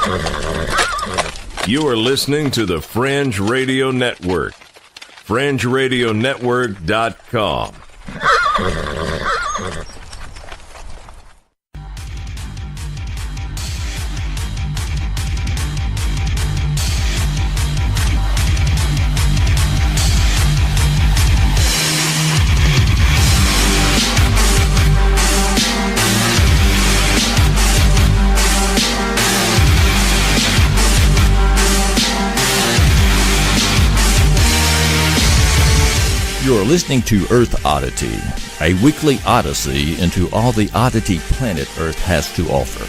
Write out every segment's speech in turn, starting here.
You are listening to the Fringe Radio Network. FringeRadioNetwork.com. You're listening to Earth Oddity, a weekly odyssey into all the oddity planet Earth has to offer.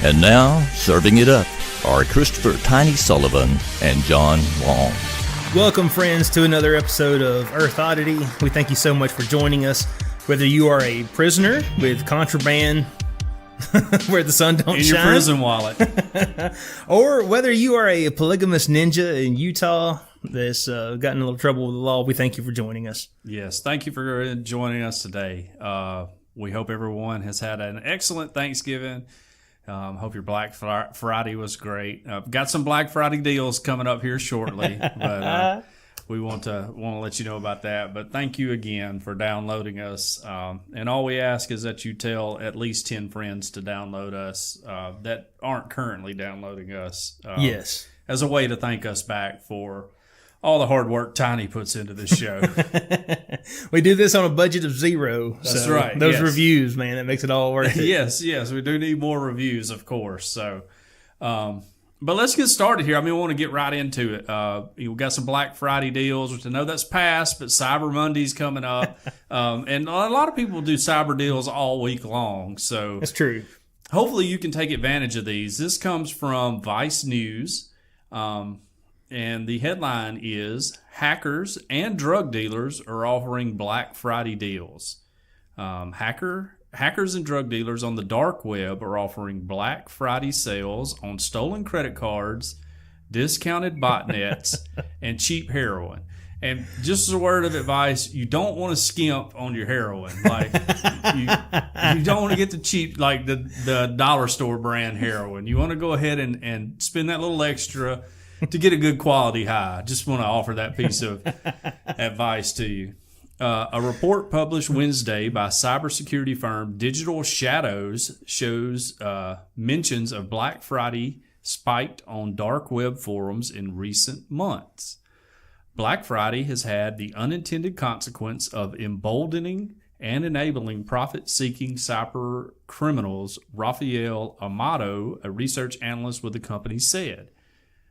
And now, serving it up are Christopher Tiny Sullivan and John Long. Welcome, friends, to another episode of Earth Oddity. We thank you so much for joining us. Whether you are a prisoner with contraband where the sun don't in shine, your prison wallet, or whether you are a polygamous ninja in Utah that's gotten in a little trouble with the law, we thank you for joining us. yes, thank you for joining us today. We hope everyone has had an excellent Thanksgiving. Hope your Black Friday was great. Got some Black Friday deals coming up here shortly, but we want to let you know about that. But thank you again for downloading us. And all we ask is that you tell at least 10 friends to download us that aren't currently downloading us. Yes. As a way to thank us back for all the hard work Tiny puts into this show. We do this on a budget of zero. That's so right. Those yes. rewiews, man, that makes it all worth it. yes, we do need more reviews, of course. So, but let's get started here. I mean, we want to get right into it. We've got some Black Friday deals, which I know that's past, but Cyber Monday's coming up. And a lot of people do cyber deals all week long. So That's true. hopefully you can take advantage of these. This comes from Vice News. And the headline is, hackers and drug dealers are offering Black Friday deals. Hackers and drug dealers on the dark web are offering Black Friday sales on stolen credit cards, discounted botnets, and cheap heroin. And just as a word of advice, you don't want to skimp on your heroin. Like you don't want to get the cheap, like the dollar store brand heroin. You want to go ahead and spend that little extra to get a good quality high. Just want to offer that piece of advice to you. A report published Wednesday by cybersecurity firm Digital Shadows shows mentions of Black Friday spiked on dark web forums in recent months. Black Friday has had the unintended consequence of emboldening and enabling profit-seeking cyber criminals, Rafael Amato, a research analyst with the company, said.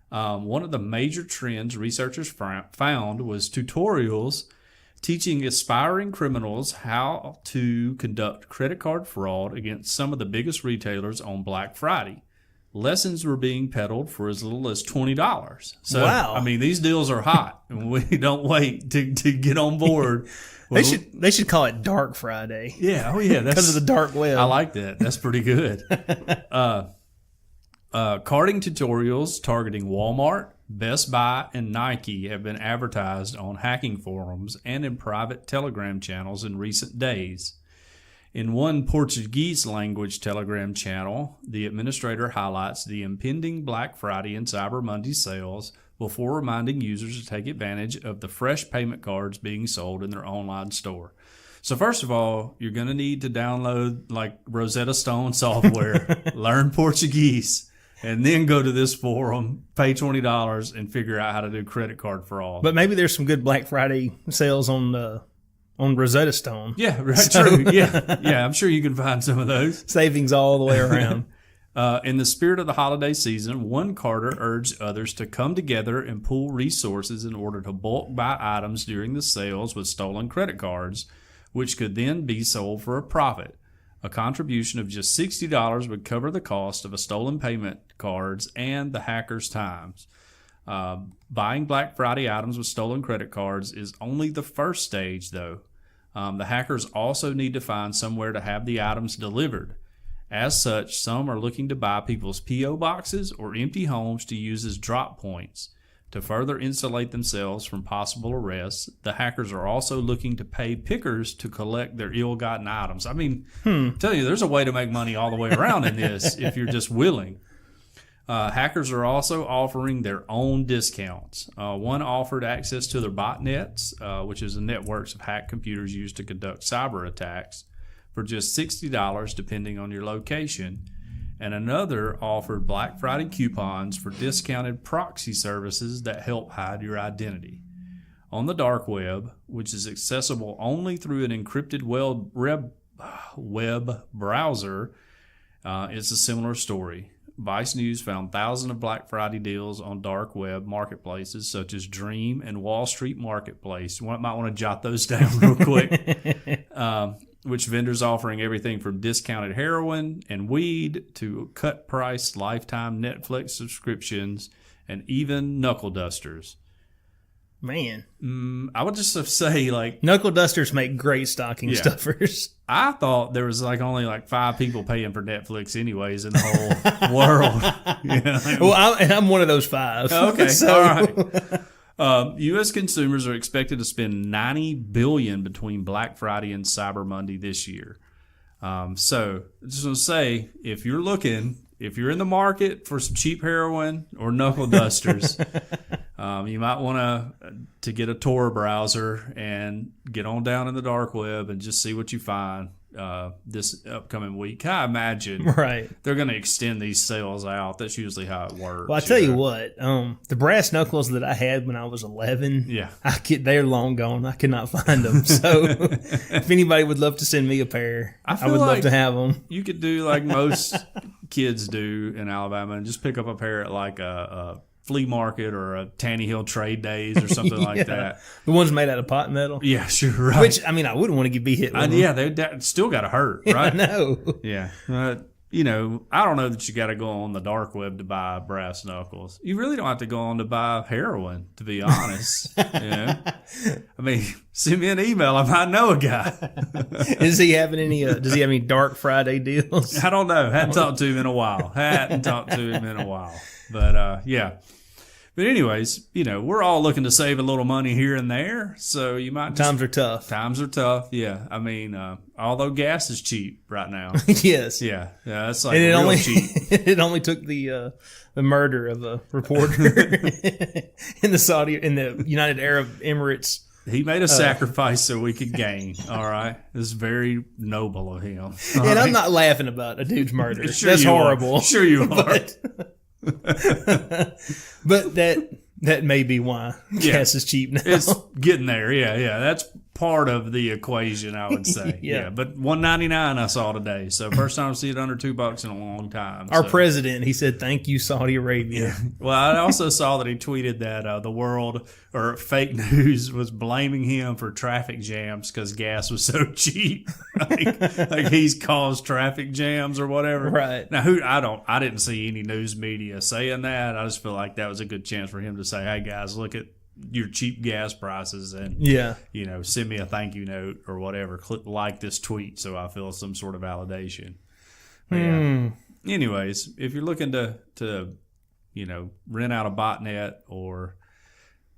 One of the major trends researchers found was tutorials teaching aspiring criminals how to conduct credit card fraud against some of the biggest retailers on Black Friday. Lessons were being peddled for as little as $20. So, wow. I mean, these deals are hot, and we don't wait to get on board. They should call it Dark Friday. Yeah, oh yeah, because of the dark web. I like that. That's pretty good. Carding tutorials targeting Walmart, Best Buy, and Nike have been advertised on hacking forums and in private Telegram channels in recent days. In one Portuguese language Telegram channel, the administrator highlights the impending Black Friday and Cyber Monday sales before reminding users to take advantage of the fresh payment cards being sold in their online store. So first of all, you're going to need to download like Rosetta Stone software, learn Portuguese, and then go to this forum, pay $20, and figure out how to do credit card fraud. But maybe there's some good Black Friday sales on Rosetta Stone. Yeah, right, true. Yeah, I'm sure you can find some of those. Savings all the way around. In the spirit of the holiday season, one carder urged others to come together and pool resources in order to bulk buy items during the sales with stolen credit cards, which could then be sold for a profit. A contribution of just $60 would cover the cost of a stolen payment cards and the hacker's times. Buying Black Friday items with stolen credit cards is only the first stage, though. The hackers also need to find somewhere to have the items delivered. As such, some are looking to buy people's P.O. boxes or empty homes to use as drop points. To further insulate themselves from possible arrests, the hackers are also looking to pay pickers to collect their ill-gotten items. I mean, tell you, there's a way to make money all the way around in this if you're just willing. Hackers are also offering their own discounts. One offered access to their botnets, which is the networks of hacked computers used to conduct cyber attacks, for just $60 depending on your location. And another offered Black Friday coupons for discounted proxy services that help hide your identity. On the dark web, which is accessible only through an encrypted web browser, it's a similar story. Vice News found thousands of Black Friday deals on dark web marketplaces such as Dream and Wall Street Marketplace. You might want to jot those down real quick. Which vendors offering everything from discounted heroin and weed to cut price lifetime Netflix subscriptions and even knuckle dusters. Man. I would just say, like... Knuckle dusters make great stocking stuffers. I thought there was only 5 people paying for Netflix anyways in the whole world. You know? Well, I'm one of those 5. Okay, so. All right. U.S. consumers are expected to spend $90 billion between Black Friday and Cyber Monday this year. So, just want to say, if you're in the market for some cheap heroin or knuckle dusters, you might want to get a Tor browser and get on down in the dark web and just see what you find this upcoming week. I imagine they're going to extend these sales out. That's usually how it works. Well, I tell you what, the brass knuckles that I had when I was 11, they're long gone. I could not find them. So if anybody would love to send me a pair, I would love to have them. You could do like most kids do in Alabama and just pick up a pair at like a flea market or a Tanny Hill Trade Days or something like that. The ones made out of pot metal? Yeah, sure, right. Which, I wouldn't want to be hit with them. Yeah, they still got to hurt, right? I know. Yeah. I don't know that you got to go on the dark web to buy brass knuckles. You really don't have to go on to buy heroin, to be honest. Send me an email. I might know a guy. Is he having any? Does he have any Dark Friday deals? I don't know. Hadn't talked to him in a while. But yeah. But anyways, we're all looking to save a little money here and there. So you might Times are tough. Times are tough. Yeah. Although gas is cheap right now. Yes. Yeah. Yeah. That's like cheap. It only took the murder of a reporter in the United Arab Emirates. He made a sacrifice so we could gain. All right. It's very noble of him. I'm not laughing about a dude's murder. Sure, that's horrible. Sure you are. But that may be why gas is cheap now. It's getting there. Yeah. That's part of the equation, I would say. Yeah. But $1.99 I saw today. So first time I see it under $2 in a long time. Our president, he said, "Thank you, Saudi Arabia." Well, I also saw that he tweeted that the world or fake news was blaming him for traffic jams because gas was so cheap. like he's caused traffic jams or whatever. Right. Now I didn't see any news media saying that. I just feel like that was a good chance for him to say, "Hey guys, look at your cheap gas prices and send me a thank you note or whatever. Like this tweet so I feel some sort of validation." Yeah. Anyways, if you're looking to rent out a botnet or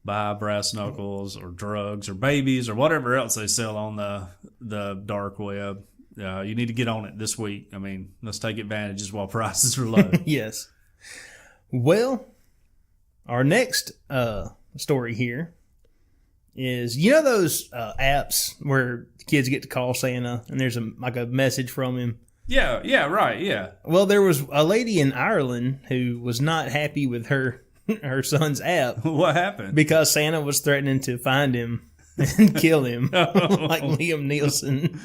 buy brass knuckles or drugs or babies or whatever else they sell on the dark web, you need to get on it this week. Let's take advantage while prices are low. Yes. Well, our next story here is those apps where kids get to call Santa and there's a message from him. Yeah, right, yeah. Well, there was a lady in Ireland who was not happy with her son's app. What happened? Because Santa was threatening to find him and kill him, like Liam Neeson.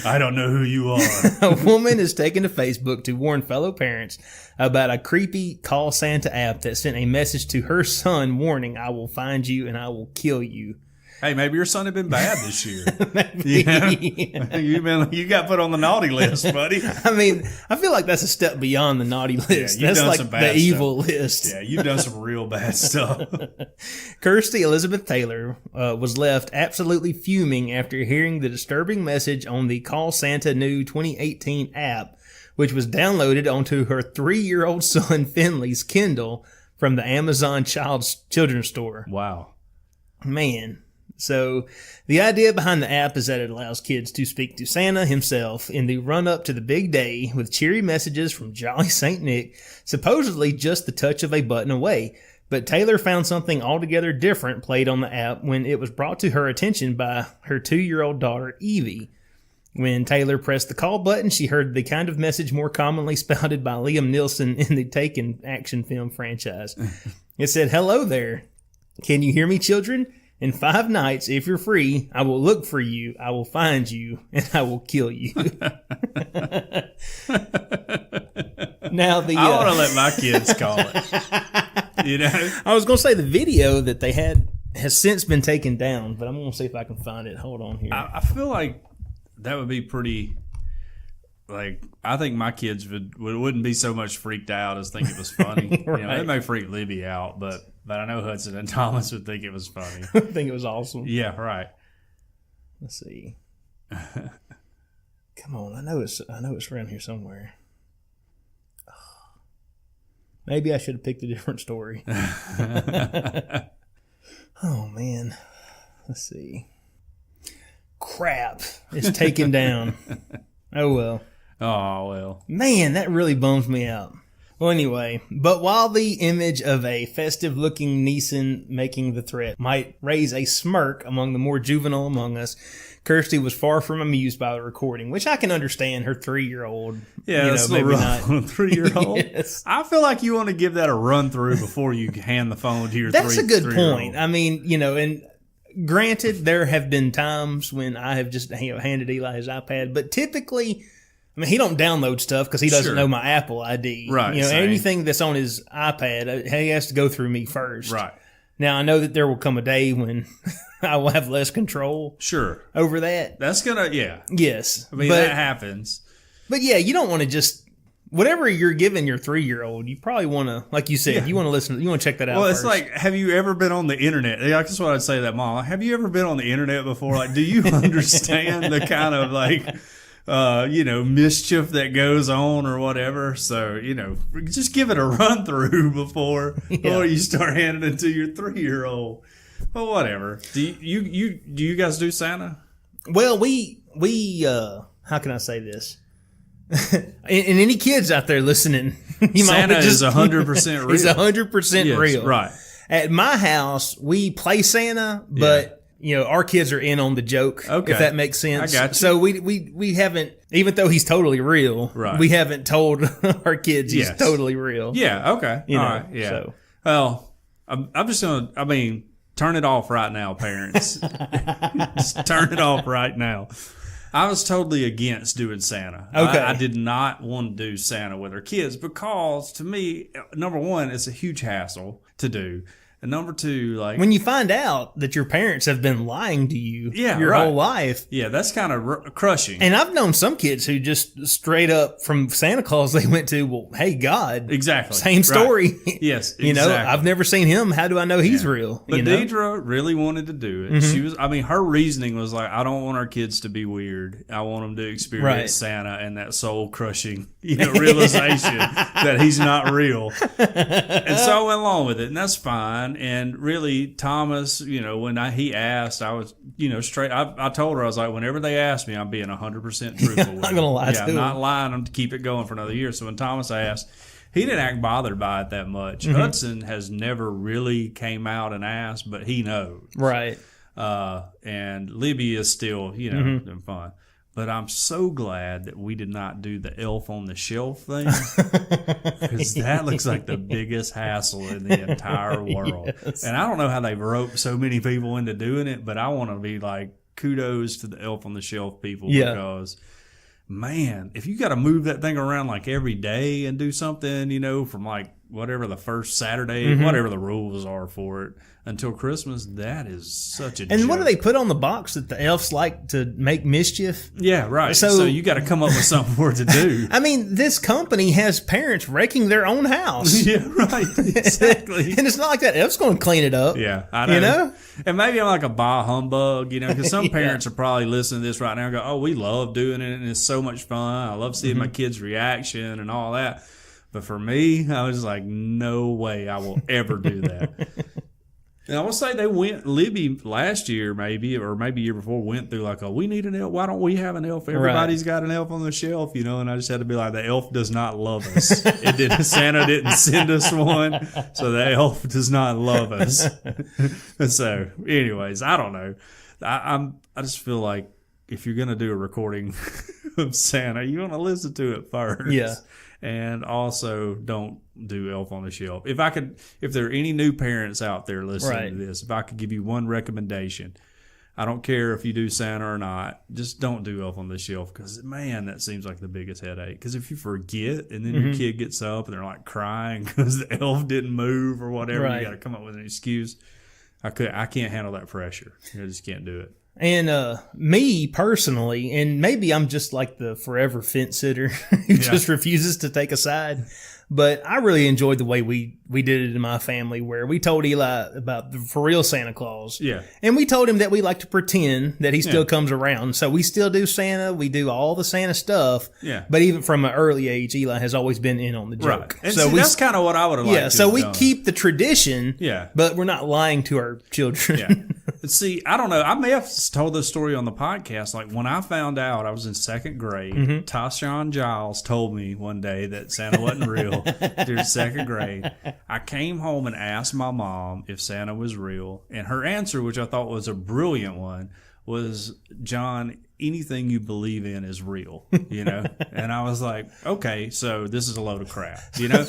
I don't know who you are. A woman has taken to Facebook to warn fellow parents about a creepy Call Santa app that sent a message to her son warning, "I will find you and I will kill you." Hey, maybe your son had been bad this year. You got put on the naughty list, buddy. I feel like that's a step beyond the naughty list. Yeah, that's like some bad the evil stuff. list. Yeah, you've done some real bad stuff. Kirsty Elizabeth Taylor was left absolutely fuming after hearing the disturbing message on the Call Santa New 2018 app, which was downloaded onto her 3-year-old son Finley's Kindle from the Amazon children's store. Wow. Man. So the idea behind the app is that it allows kids to speak to Santa himself in the run-up to the big day with cheery messages from Jolly St. Nick, supposedly just the touch of a button away. But Taylor found something altogether different played on the app when it was brought to her attention by her 2-year-old daughter, Evie. When Taylor pressed the call button, she heard the kind of message more commonly spouted by Liam Neeson in the Taken action film franchise. It said, "Hello there. Can you hear me, children? In 5 nights, if you're free, I will look for you, I will find you, and I will kill you." Now I want to let my kids call it. You know, I was going to say the video that they had has since been taken down, but I'm going to see if I can find it. Hold on here. I feel like that would be pretty. Like, I think my kids wouldn't be so much freaked out as think it was funny. Right. You know, it may freak Libby out, but I know Hudson and Thomas would think it was funny. I think it was awesome. Yeah, right. Let's see. Come on, I know it's around here somewhere. Maybe I should have picked a different story. Oh man, let's see. Crap, it's taken down. Oh well. Oh well. Man, that really bums me out. Well, anyway, but while the image of a festive-looking Neeson making the threat might raise a smirk among the more juvenile among us, Kirsty was far from amused by the recording, which I can understand. Her 3-year-old, yeah, that's maybe not 3-year-old. Yes. I feel like you want to give that a run through before you hand the phone to your. That's a good 3-year-old. point. I mean, and granted, there have been times when I have just handed Eli his iPad, but typically. I mean, he don't download stuff because he doesn't know my Apple ID. Right. Anything that's on his iPad, he has to go through me first. Right. Now, I know that there will come a day when I will have less control. Sure. Over that. That's yeah. Yes. I mean, that happens. But yeah, you don't want to just, whatever you're giving your 3-year-old, you probably want to, like you said, you want to listen, you want to check that out Well, first. it's like, have you ever been on the internet? Yeah, that's what I'd say to that mom. Have you ever been on the internet before? Like, do you understand the kind of like, mischief that goes on or whatever. So, just give it a run through before you start handing it to your 3-year-old. Well, whatever. Do you guys do Santa? Well, we how can I say this? And any kids out there listening, Santa is 100% real. He's 100% real. Right. At my house, we play Santa, but our kids are in on the joke, if that makes sense. I got you. So we haven't, even though he's totally real, we haven't told our kids he's totally real. Yeah, okay. All right, yeah. So. Well, I'm just going to, turn it off right now, parents. Just turn it off right now. I was totally against doing Santa. Okay. I did not want to do Santa with our kids because, to me, number one, it's a huge hassle to do. And number two, like, when you find out that your parents have been lying to you your whole life. Yeah, that's kind of crushing. And I've known some kids who just straight up from Santa Claus they went to, well, hey, God. Exactly. Same story. Right. Yes, exactly. I've never seen him. How do I know he's real? But Deidre really wanted to do it. Mm-hmm. She was, her reasoning was like, I don't want our kids to be weird. I want them to experience Santa and that soul crushing, realization that he's not real. And so I went along with it, and that's fine. And really, Thomas, when he asked, I was, straight. I told her, I was like, whenever they ask me, I'm being 100% truthful. I'm not gonna lie to I'm him. not lying to keep it going for another year. So when Thomas asked, he didn't act bothered by it that much. Mm-hmm. Hudson has never really came out and asked, but he knows. Right. And Libby is still, having fun. But I'm so glad that we did not do the elf on the shelf thing, because that looks like the biggest hassle in the entire world. Yes. And I don't know how they've roped so many people into doing it, but I want to be like, kudos to the elf on the shelf people, because, man, if you got to move that thing around like every day and do something, from like whatever the first Saturday, whatever the rules are for it, until Christmas, that is such a joke. And what do they put on the box that the elves like to make mischief? Yeah, right. So you got to come up with something for it to do. I mean, this company has parents wrecking their own house. Yeah, right. Exactly. And it's not like that elf's going to clean it up. Yeah, I know. And maybe I'm like a bah humbug, because some parents are probably listening to this right now and go, oh, we love doing it and it's so much fun. I love seeing my kids' reaction and all that. But for me, I was like, no way I will ever do that. And I will say Libby last year maybe, or maybe year before, went through like we need an elf. Why don't we have an elf? Everybody's got an elf on the shelf, you know, and I just had to be like, the elf does not love us. Santa didn't send us one, so the elf does not love us. So anyways, I don't know. I just feel like if you're going to do a recording of Santa, you want to listen to it first. Yeah. And also don't do Elf on the Shelf. If there are any new parents out there listening to this, if I could give you one recommendation, I don't care if you do Santa or not, just don't do Elf on the Shelf, because, man, that seems like the biggest headache. Because if you forget and then your kid gets up and they're like crying because the elf didn't move or whatever, you got to come up with an excuse. I can't handle that pressure. I just can't do it. And me personally, and maybe I'm just like the forever fence sitter who just refuses to take a side, but I really enjoyed the way we did it in my family, where we told Eli about the for real Santa Claus. Yeah. And we told him that we like to pretend that he still comes around. So we still do Santa. We do all the Santa stuff. Yeah. But even from an early age, Eli has always been in on the joke. Right. And so that's kind of what I would have liked to so have we done. keep the tradition. Yeah. But we're not lying to our children. Yeah. See, I don't know. I may have told this story on the podcast. Like, when I found out I was in second grade, Tashawn Giles told me one day that Santa wasn't real during second grade. I came home and asked my mom if Santa was real, and her answer, which I thought was a brilliant one, was, John, anything you believe in is real, you know? And I was like, okay, so this is a load of crap, you know?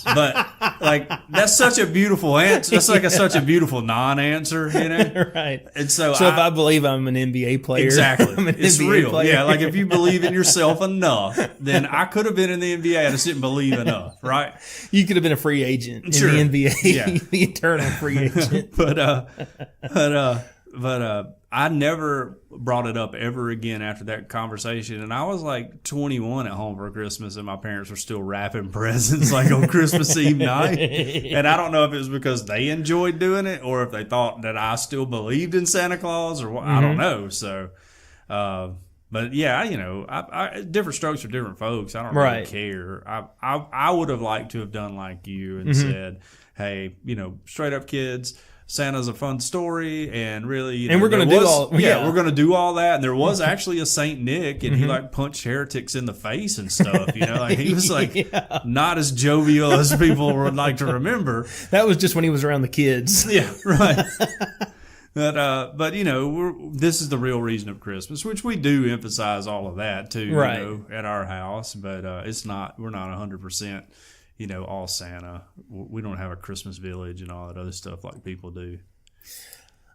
But, like, that's such a beautiful answer. That's like such a beautiful non-answer, you know? Right. And so if I believe I'm an NBA player. Exactly. I'm an it's NBA real. player. Yeah, like if you believe in yourself enough, then I could have been in the NBA. I just didn't believe enough, right? You could have been a free agent in Sure. the NBA. Yeah. The eternal free agent. But I never brought it up ever again after that conversation. And I was like 21 at home for Christmas, and my parents were still wrapping presents like on Christmas Eve night. And I don't know if it was because they enjoyed doing it or if they thought that I still believed in Santa Claus or what. I don't know. So, but yeah, you know, I different strokes for different folks. I don't really care. I would have liked to have done like you and said, hey, you know, straight up kids, Santa's a fun story, and really, you know, and we're going to do all. Yeah, we're going to do all that. And there was actually a Saint Nick, and he like punched heretics in the face and stuff. You know, like he was like not as jovial as people would like to remember. That was just when he was around the kids. Yeah, right. But you know, this is the real reason of Christmas, which we do emphasize all of that too, right. You know, at our house. But it's not. We're not 100%. You know, all Santa. We don't have a Christmas village and all that other stuff like people do.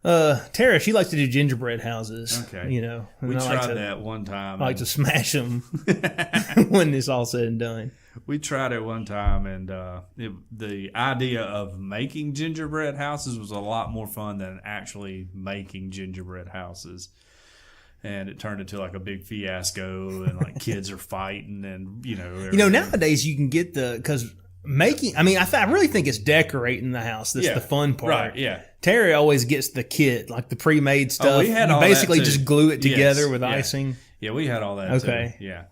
Tara, she likes to do gingerbread houses. Okay. You know. We tried that one time. I like to smash them when it's all said and done. We tried it one time, and the idea of making gingerbread houses was a lot more fun than actually making gingerbread houses. And it turned into like a big fiasco, and like kids are fighting, and you know. Nowadays you can get because making. I mean, I really think it's decorating the house that's the fun part. Right? Yeah. Terry always gets the kit, like the pre-made stuff. We had you all basically that too. just glue it together with icing. Yeah, we had all that. Okay. Too. Yeah,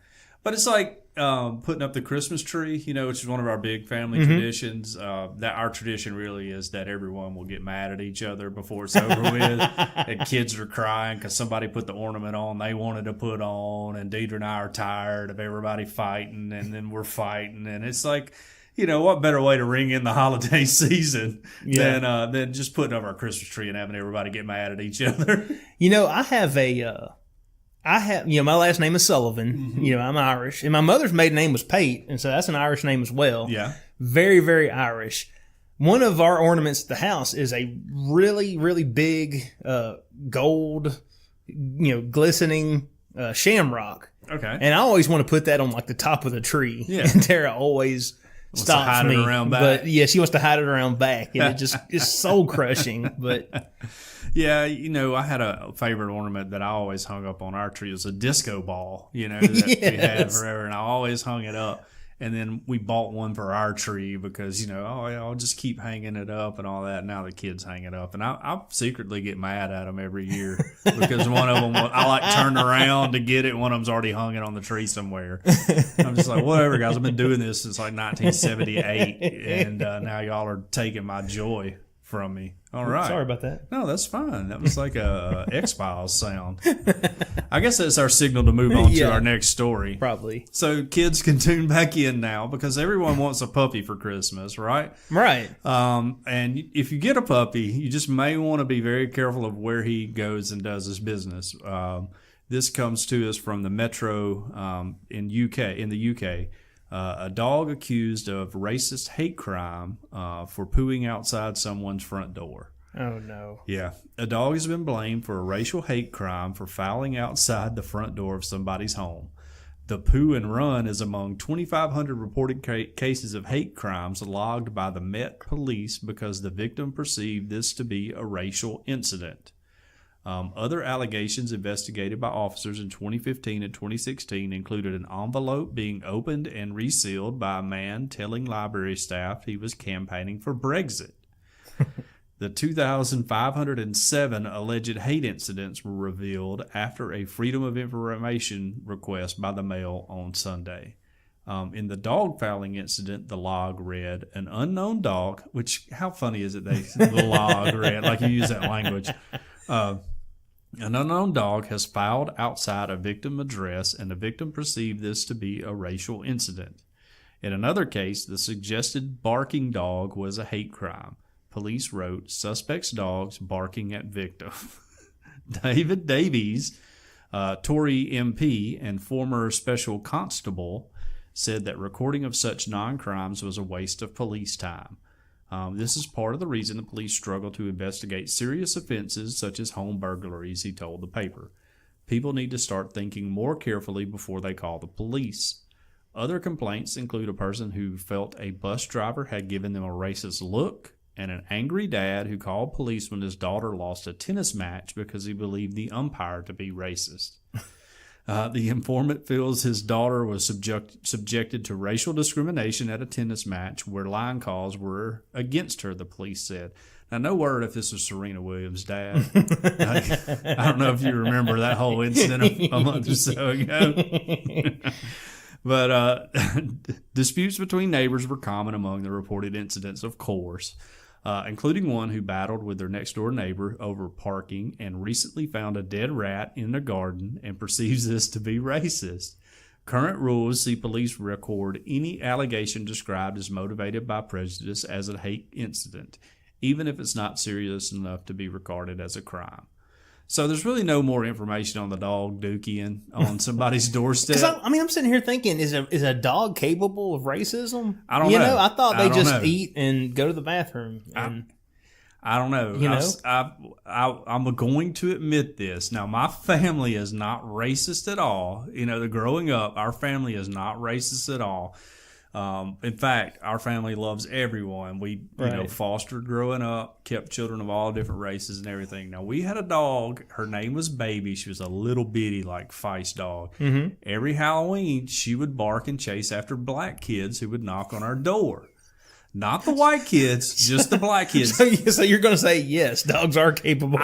but it's like putting up the Christmas tree, you know, which is one of our big family traditions. That our tradition really is that everyone will get mad at each other before it's over with. And kids are crying because somebody put the ornament on they wanted to put on, and Deidre and I are tired of everybody fighting, and then we're fighting, and it's like, you know, what better way to ring in the holiday season than just putting up our Christmas tree and having everybody get mad at each other. You know, I have, my last name is Sullivan. You know, I'm Irish. And my mother's maiden name was Pate, and so that's an Irish name as well. Yeah. Very, very Irish. One of our ornaments at the house is a really, really big gold, glistening shamrock. Okay. And I always want to put that on, like, the top of the tree. Yeah. And Tara always stops me. It around back. But, yeah, she wants to hide it around back. And it just is soul-crushing. But... Yeah, you know, I had a favorite ornament that I always hung up on our tree. It was a disco ball, you know, that we had forever, and I always hung it up. And then we bought one for our tree because, you know, I'll just keep hanging it up and all that. Now the kids hang it up, and I secretly get mad at them every year because one of them, I like turned around to get it. One of them's already hung it on the tree somewhere. I'm just like, whatever, guys. I've been doing this since like 1978, and now y'all are taking my joy from me. All right. Sorry about that. No, that's fine. That was like a X-Files sound. I guess that's our signal to move on to our next story. Probably. So kids can tune back in now because everyone wants a puppy for Christmas, right? Right. And if you get a puppy, you just may want to be very careful of where he goes and does his business. This comes to us from the Metro in the UK. A dog accused of racist hate crime for pooing outside someone's front door. Oh, no. Yeah. A dog has been blamed for a racial hate crime for fouling outside the front door of somebody's home. The poo and run is among 2,500 reported cases of hate crimes logged by the Met Police because the victim perceived this to be a racial incident. Other allegations investigated by officers in 2015 and 2016 included an envelope being opened and resealed by a man telling library staff he was campaigning for Brexit. The 2,507 alleged hate incidents were revealed after a Freedom of Information request by the Mail on Sunday. In the dog fouling incident, the log read, an unknown dog, which, how funny is it the log read, like you use that language. An unknown dog has fouled outside a victim address, and the victim perceived this to be a racial incident. In another case, the suggested barking dog was a hate crime. Police wrote, suspect's dogs barking at victim. David Davies, Tory MP and former special constable, said that recording of such non-crimes was a waste of police time. This is part of the reason the police struggle to investigate serious offenses such as home burglaries, he told the paper. People need to start thinking more carefully before they call the police. Other complaints include a person who felt a bus driver had given them a racist look, and an angry dad who called police when his daughter lost a tennis match because he believed the umpire to be racist. The informant feels his daughter was subjected to racial discrimination at a tennis match where line calls were against her, the police said. Now, no word if this was Serena Williams' dad. I don't know if you remember that whole incident a month or so ago. But disputes between neighbors were common among the reported incidents, of course, including one who battled with their next-door neighbor over parking and recently found a dead rat in a garden and perceives this to be racist. Current rules see police record any allegation described as motivated by prejudice as a hate incident, even if it's not serious enough to be regarded as a crime. So there's really no more information on the dog dookie on somebody's doorstep. I'm sitting here thinking, is a dog capable of racism? I don't know. I thought they just eat and go to the bathroom. I don't know. I'm going to admit this. Now, my family is not racist at all. Growing up, our family is not racist at all. In fact, our family loves everyone. We, fostered growing up, kept children of all different races and everything. Now, we had a dog. Her name was Baby. She was a little bitty, feist dog. Mm-hmm. Every Halloween, she would bark and chase after black kids who would knock on our door. Not the white kids, just the black kids. So you're going to say, yes, dogs are capable.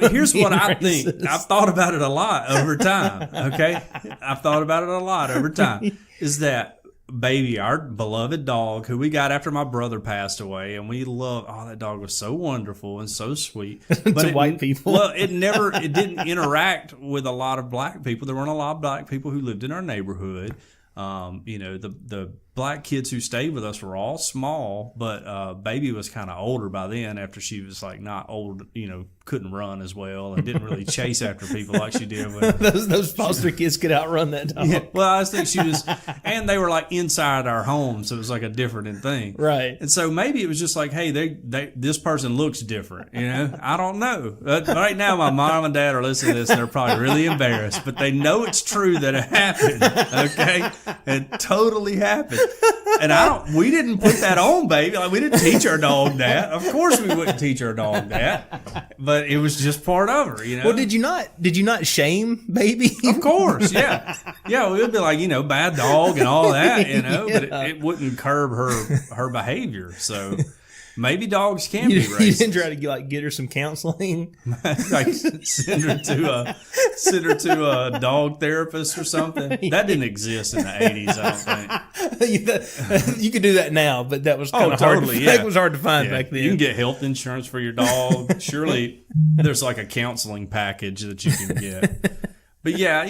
Here's what I think. I've thought about it a lot over time, okay? I've thought about it a lot over time. Is that Baby, our beloved dog, who we got after my brother passed away, and we love. That dog was so wonderful and so sweet. But white people. Well, it didn't interact with a lot of black people. There weren't a lot of black people who lived in our neighborhood. The black kids who stayed with us were all small, but Baby was kind of older by then after she was not old, couldn't run as well and didn't really chase after people like she did when those foster kids could outrun that dog. Yeah, well, I think she was, and they were inside our home, so it was a different thing. Right. And so maybe it was just hey, this person looks different, I don't know. Right now, my mom and dad are listening to this and they're probably really embarrassed, but they know it's true that it happened, okay? It totally happened. And we didn't put that on Baby. We didn't teach our dog that. Of course we wouldn't teach our dog that. But it was just part of her, Well, did you not shame Baby? Of course, yeah. Yeah, we would be bad dog and all that, but it wouldn't curb her behavior. So, maybe dogs can be You racist. didn't try to get her some counseling. Like send her to a dog therapist or something. That didn't exist in the 80s, I don't think. You could do that now, but that was kind of totally, hard. That was hard to find Yeah. back then. You can get health insurance for your dog. Surely there's like a counseling package that you can get. But yeah,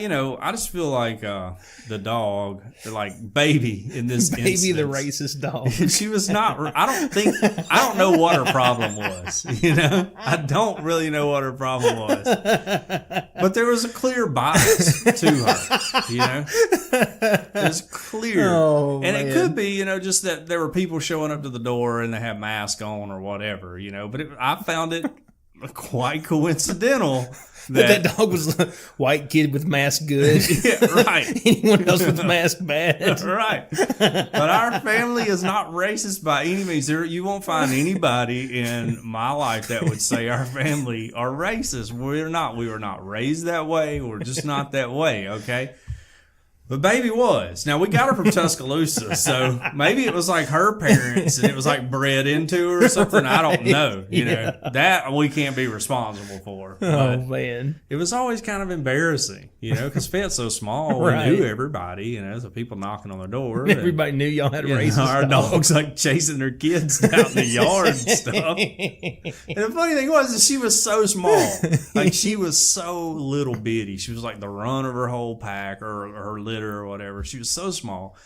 I just feel like the dog, like Baby in this Baby instance, the racist dog. she was not. I don't know what her problem was. I don't really know what her problem was. But there was a clear bias to her. It was clear, Oh, and man. it could be, just that there were people showing up to the door and they have masks on or whatever. But I found it quite coincidental. That dog was a white kid with mask good. Yeah, right. Anyone else with mask bad. Right. But our family is not racist by any means. You won't find anybody in my life that would say our family are racist. We're not. We were not raised that way. We're just not that way, okay? But Baby was. Now, we got her from Tuscaloosa, so maybe it was like her parents and it was like bred into her or something. I don't know. That we can't be responsible for. Oh, But man. it was always kind of embarrassing, because Fed's so small. Right. We knew everybody, so people knocking on the door. and, Everybody knew y'all had a racist our dog. dogs like chasing their kids out in the yard and stuff. And the funny thing was that she was so small. Like, she was so little bitty. She was like the run of her whole pack or her litter or whatever. She was so small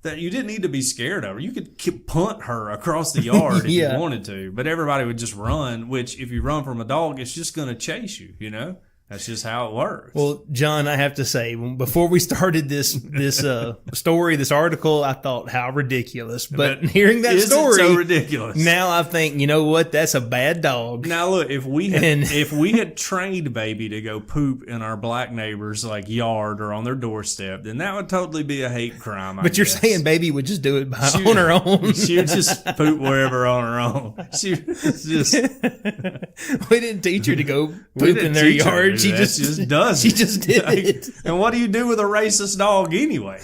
that you didn't need to be scared of her. You could punt her across the yard if Yeah. you wanted to, but everybody would just run, which if you run from a dog, it's just going to chase you, That's just how it works. Well, John, I have to say, before we started this story, this article, I thought how ridiculous. But hearing that Isn't story, so ridiculous. now I think, you know what? That's a bad dog. Now look, if we had trained Baby to go poop in our black neighbor's like yard or on their doorstep, then that would totally be a hate crime. But you're saying Baby would just do it on her own. She would just poop wherever on her own. She was just We didn't teach her to go poop in their yard. She just does. She just did it. And what do you do with a racist dog anyway?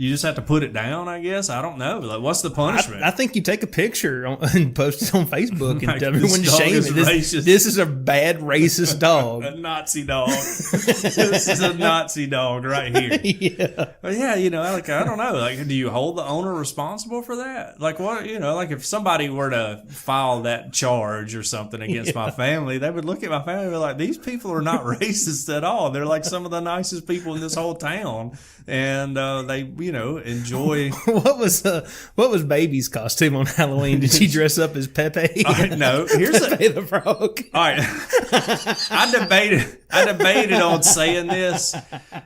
You just have to put it down, I guess. I don't know. Like, what's the punishment? I think you take a picture and post it on Facebook and Like, tell everyone to this dog shame is it. racist. This is a bad racist dog. A Nazi dog. This is a Nazi dog right here. Yeah. But yeah, I don't know. Like, do you hold the owner responsible for that? Like, what, like if somebody were to file that charge or something against my family, they would look at my family and be like, these people are not racist at all. They're like some of the nicest people in this whole town. And they, enjoy. What was Baby's costume on Halloween? Did she dress up as Pepe? No, here's Pepe the frog. All right. I debated on saying this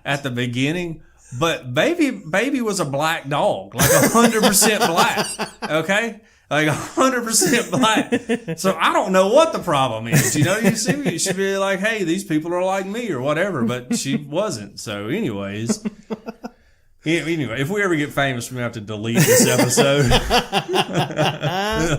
at the beginning, but Baby was a black dog, like 100% black. Okay? Like 100% black. So I don't know what the problem is. You see me, you should be like, hey, these people are like me or whatever, but she wasn't. So anyways. Anyway, if we ever get famous, we have to delete this episode.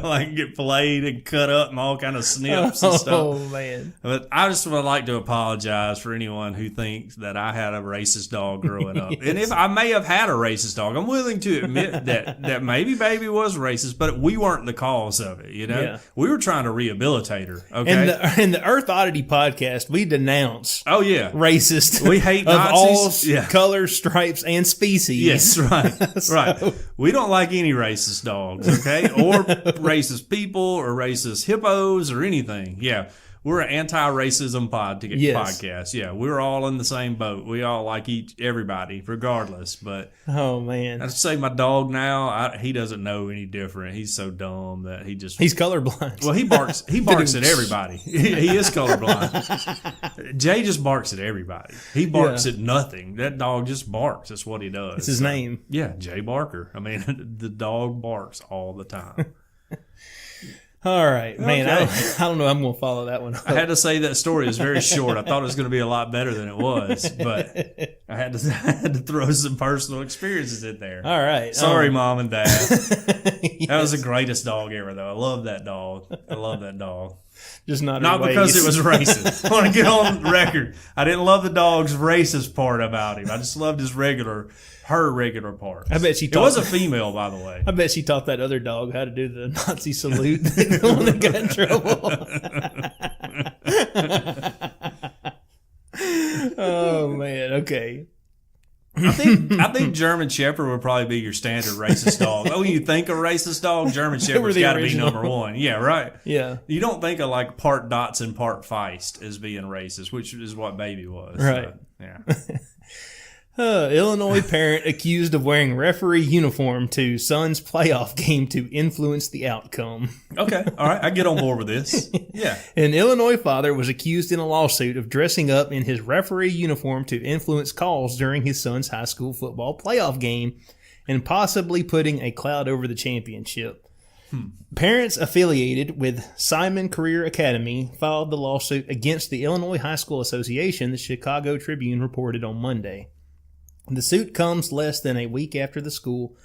Like get played and cut up and all kind of snips and stuff. Oh, man. But I just would like to apologize for anyone who thinks that I had a racist dog growing up. And if I may have had a racist dog, I'm willing to admit that maybe Baby was racist, but we weren't the cause of it, Yeah. We were trying to rehabilitate her, okay? In the Earth Oddity podcast, we denounce Oh, yeah. racist. We hate of Nazis. all Yeah. colors, stripes, and species. Yes, right. Right. We don't like any racist dogs, okay? Or racist people or racist hippos or anything. Yeah. We're an anti-racism podcast. Yeah. We're all in the same boat. We all like everybody, regardless. But Oh, man. I'd say my dog now, he doesn't know any different. He's so dumb that he's colorblind. Well, he barks at everybody. He is colorblind. Jay just barks at everybody. He barks at nothing. That dog just barks. That's what he does. It's his name. Yeah, Jay Barker. I mean, the dog barks all the time. All right, man. Okay. I don't know. I'm going to follow that one up. I had to say that story is very short. I thought it was going to be a lot better than it was, but I had to throw some personal experiences in there. All right. Sorry, Mom and Dad. That was the greatest dog ever, though. I love that dog. I love that dog. Just not because it was racist. I want to get on record. I didn't love the dog's racist part about him. I just loved her regular parts. I bet she It was a female, by the way. I bet she taught that other dog how to do the Nazi salute. The one that got in trouble. Oh man, okay. I think German Shepherd would probably be your standard racist dog. When you think of racist dog, German Shepherd's got to be number one. Yeah, right. Yeah. You don't think of like part Dotson, part Feist as being racist, which is what Baby was. Right. So, yeah. Illinois parent accused of wearing referee uniform to son's playoff game to influence the outcome. Okay. All right. I get on board with this. Yeah. An Illinois father was accused in a lawsuit of dressing up in his referee uniform to influence calls during his son's high school football playoff game and possibly putting a cloud over the championship. Parents affiliated with Simon Career Academy filed the lawsuit against the Illinois High School Association, the Chicago Tribune reported on Monday. The suit comes less than a week after the school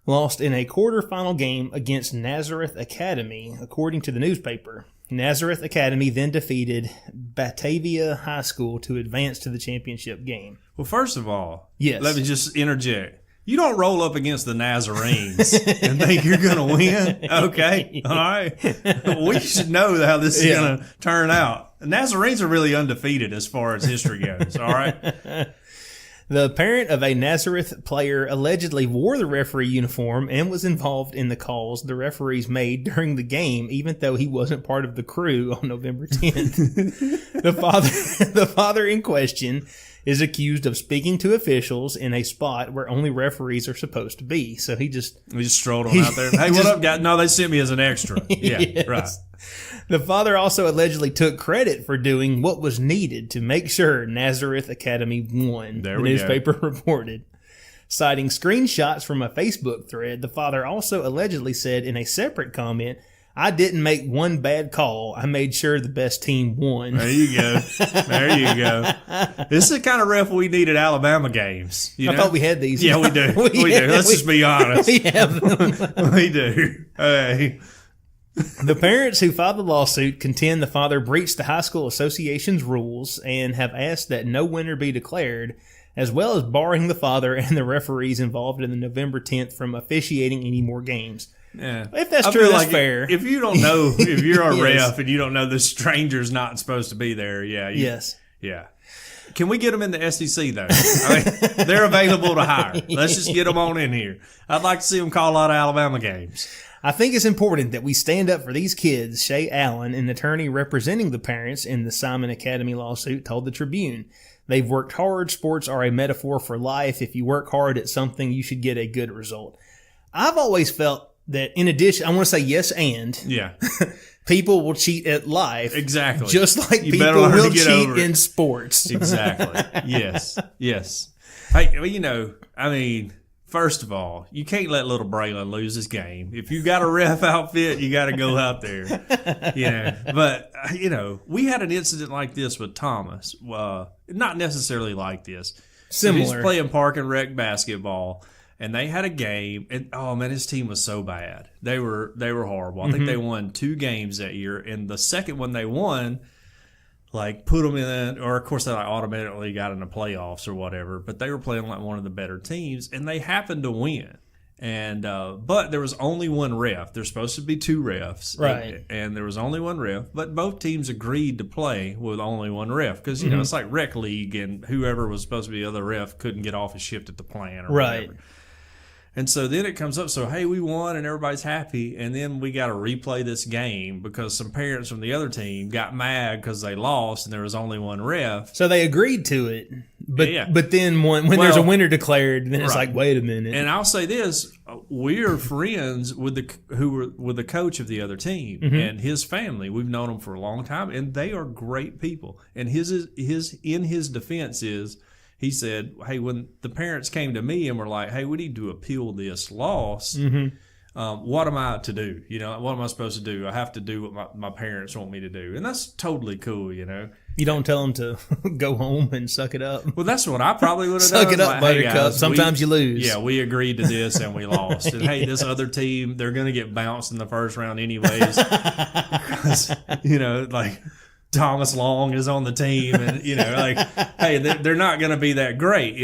lost in a quarterfinal game against Nazareth Academy, according to the newspaper. Nazareth Academy then defeated Batavia High School to advance to the championship game. Well, first of all, yes. Let me just interject. You don't roll up against the Nazarenes and think you're going to win. Okay. All right. We should know how this is going to turn out. The Nazarenes are really undefeated as far as history goes. All right. The parent of a Nazareth player allegedly wore the referee uniform and was involved in the calls the referees made during the game, even though he wasn't part of the crew on November 10th. The father in question is accused of speaking to officials in a spot where only referees are supposed to be. So he just strolled on out there. Hey, what up, guys? No, they sent me as an extra. Yeah, yes. Right. The father also allegedly took credit for doing what was needed to make sure Nazareth Academy won, the newspaper reported. Citing screenshots from a Facebook thread, the father also allegedly said in a separate comment, "I didn't make one bad call. I made sure the best team won." There you go. There you go. This is the kind of ref we need at Alabama games. I thought we had these. Yeah, we do. We do. Let's just be honest. We have them. We do. Hey. The parents who filed the lawsuit contend the father breached the high school association's rules and have asked that no winner be declared, as well as barring the father and the referees involved in the November 10th from officiating any more games. Yeah. If that's true, that's fair. If you don't know, if you're a Yes. ref and you don't know the stranger's not supposed to be there, Yes. Yeah. Can we get them in the SEC, though? I mean, they're available to hire. Let's just get them on in here. I'd like to see them call a lot of Alabama games. I think it's important that we stand up for these kids, Shay Allen, an attorney representing the parents in the Simon Academy lawsuit, told the Tribune. They've worked hard. Sports are a metaphor for life. If you work hard at something, you should get a good result. I've always felt that in addition, I want to say yes and. Yeah. People will cheat at life. Exactly. Just like You people better learn to will get cheat over it. in sports. Exactly. Yes. Yes. Hey, well, I mean, first of all, you can't let little Braylon lose his game. If you got a ref outfit, you got to go out there. But, we had an incident like this with Thomas. Not necessarily like this. Similar. So he's playing park and rec basketball, and they had a game, and oh man, his team was so bad. They were horrible. I think they won 2 games that year, and the second one they won, like put them in, or of course they like automatically got in the playoffs or whatever. But they were playing like one of the better teams, and they happened to win. And but there was only one ref. There's supposed to be 2 refs, right? And there was only one ref. But both teams agreed to play with only one ref because it's like rec league, and whoever was supposed to be the other ref couldn't get off his shift at the plant or whatever. And so then it comes up, so hey, we won and everybody's happy, and then we got to replay this game because some parents from the other team got mad because they lost and there was only one ref. So they agreed to it, but then when there's a winner declared, then it's like, wait a minute. And I'll say this: we're friends with the coach of the other team and his family. We've known them for a long time, and they are great people. And his defense is, he said, hey, when the parents came to me and were like, hey, we need to appeal this loss, what am I to do? What am I supposed to do? I have to do what my parents want me to do. And that's totally cool, You don't tell them to go home and suck it up. Well, that's what I probably would have done. Suck it up, Buttercup. Hey guys, sometimes you lose. Yeah, we agreed to this and we lost. And hey, this other team, they're going to get bounced in the first round anyways. because, like Thomas Long is on the team and, like, hey, they're not going to be that great,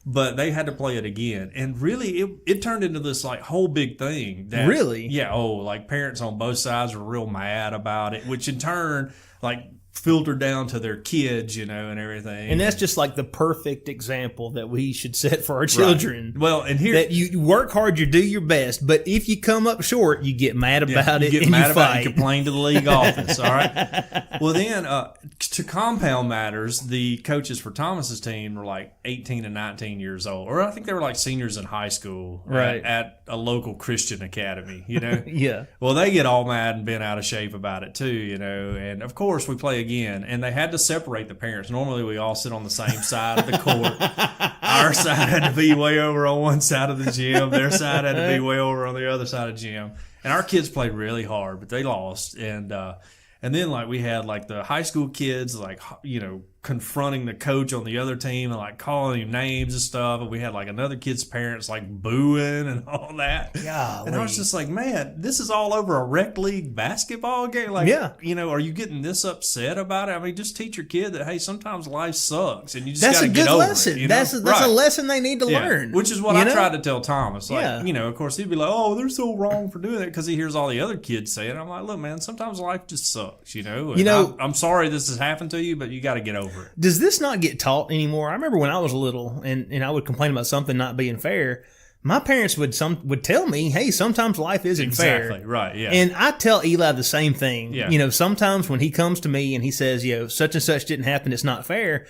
But they had to play it again. And really, it turned into this, like, whole big thing. Really? Yeah. Oh, like, parents on both sides were real mad about it, which in turn, like, filtered down to their kids, and everything. And that's just like the perfect example that we should set for our children. Right. Well, and here, that you work hard, you do your best, but if you come up short, you get mad about it, you get and mad you about fight. it, you complain to the league office. All right. Well, then to compound matters, the coaches for Thomas's team were like 18 and 19 years old, or I think they were like seniors in high school, right, at a local Christian academy. Yeah. Well, they get all mad and bent out of shape about it too, and of course we play again, and they had to separate the parents. Normally we all sit on the same side of the court. Our side had to be way over on one side of the gym. Their side had to be way over on the other side of the gym. And our kids played really hard, but they lost. And then, like, we had, like, the high school kids, like, confronting the coach on the other team and, like, calling him names and stuff. And we had, like, another kid's parents, like, booing and all that. Golly. And I was just like, man, this is all over a rec league basketball game. Like, yeah. Are you getting this upset about it? I mean, just teach your kid that, hey, sometimes life sucks and you just That's got to get over lesson. it. That's Right. a lesson they need to learn. Which is what I tried to tell Thomas. Like, Yeah. of course, he'd be like, oh, they're so wrong for doing it because he hears all the other kids say it. I'm like, look, man, sometimes life just sucks, And I'm sorry this has happened to you, but you got to get over it. Does this not get taught anymore? I remember when I was little and I would complain about something not being fair. My parents would tell me, hey, sometimes life isn't fair. Exactly, right, yeah. And I tell Eli the same thing. Yeah. Sometimes when he comes to me and he says, such and such didn't happen, it's not fair.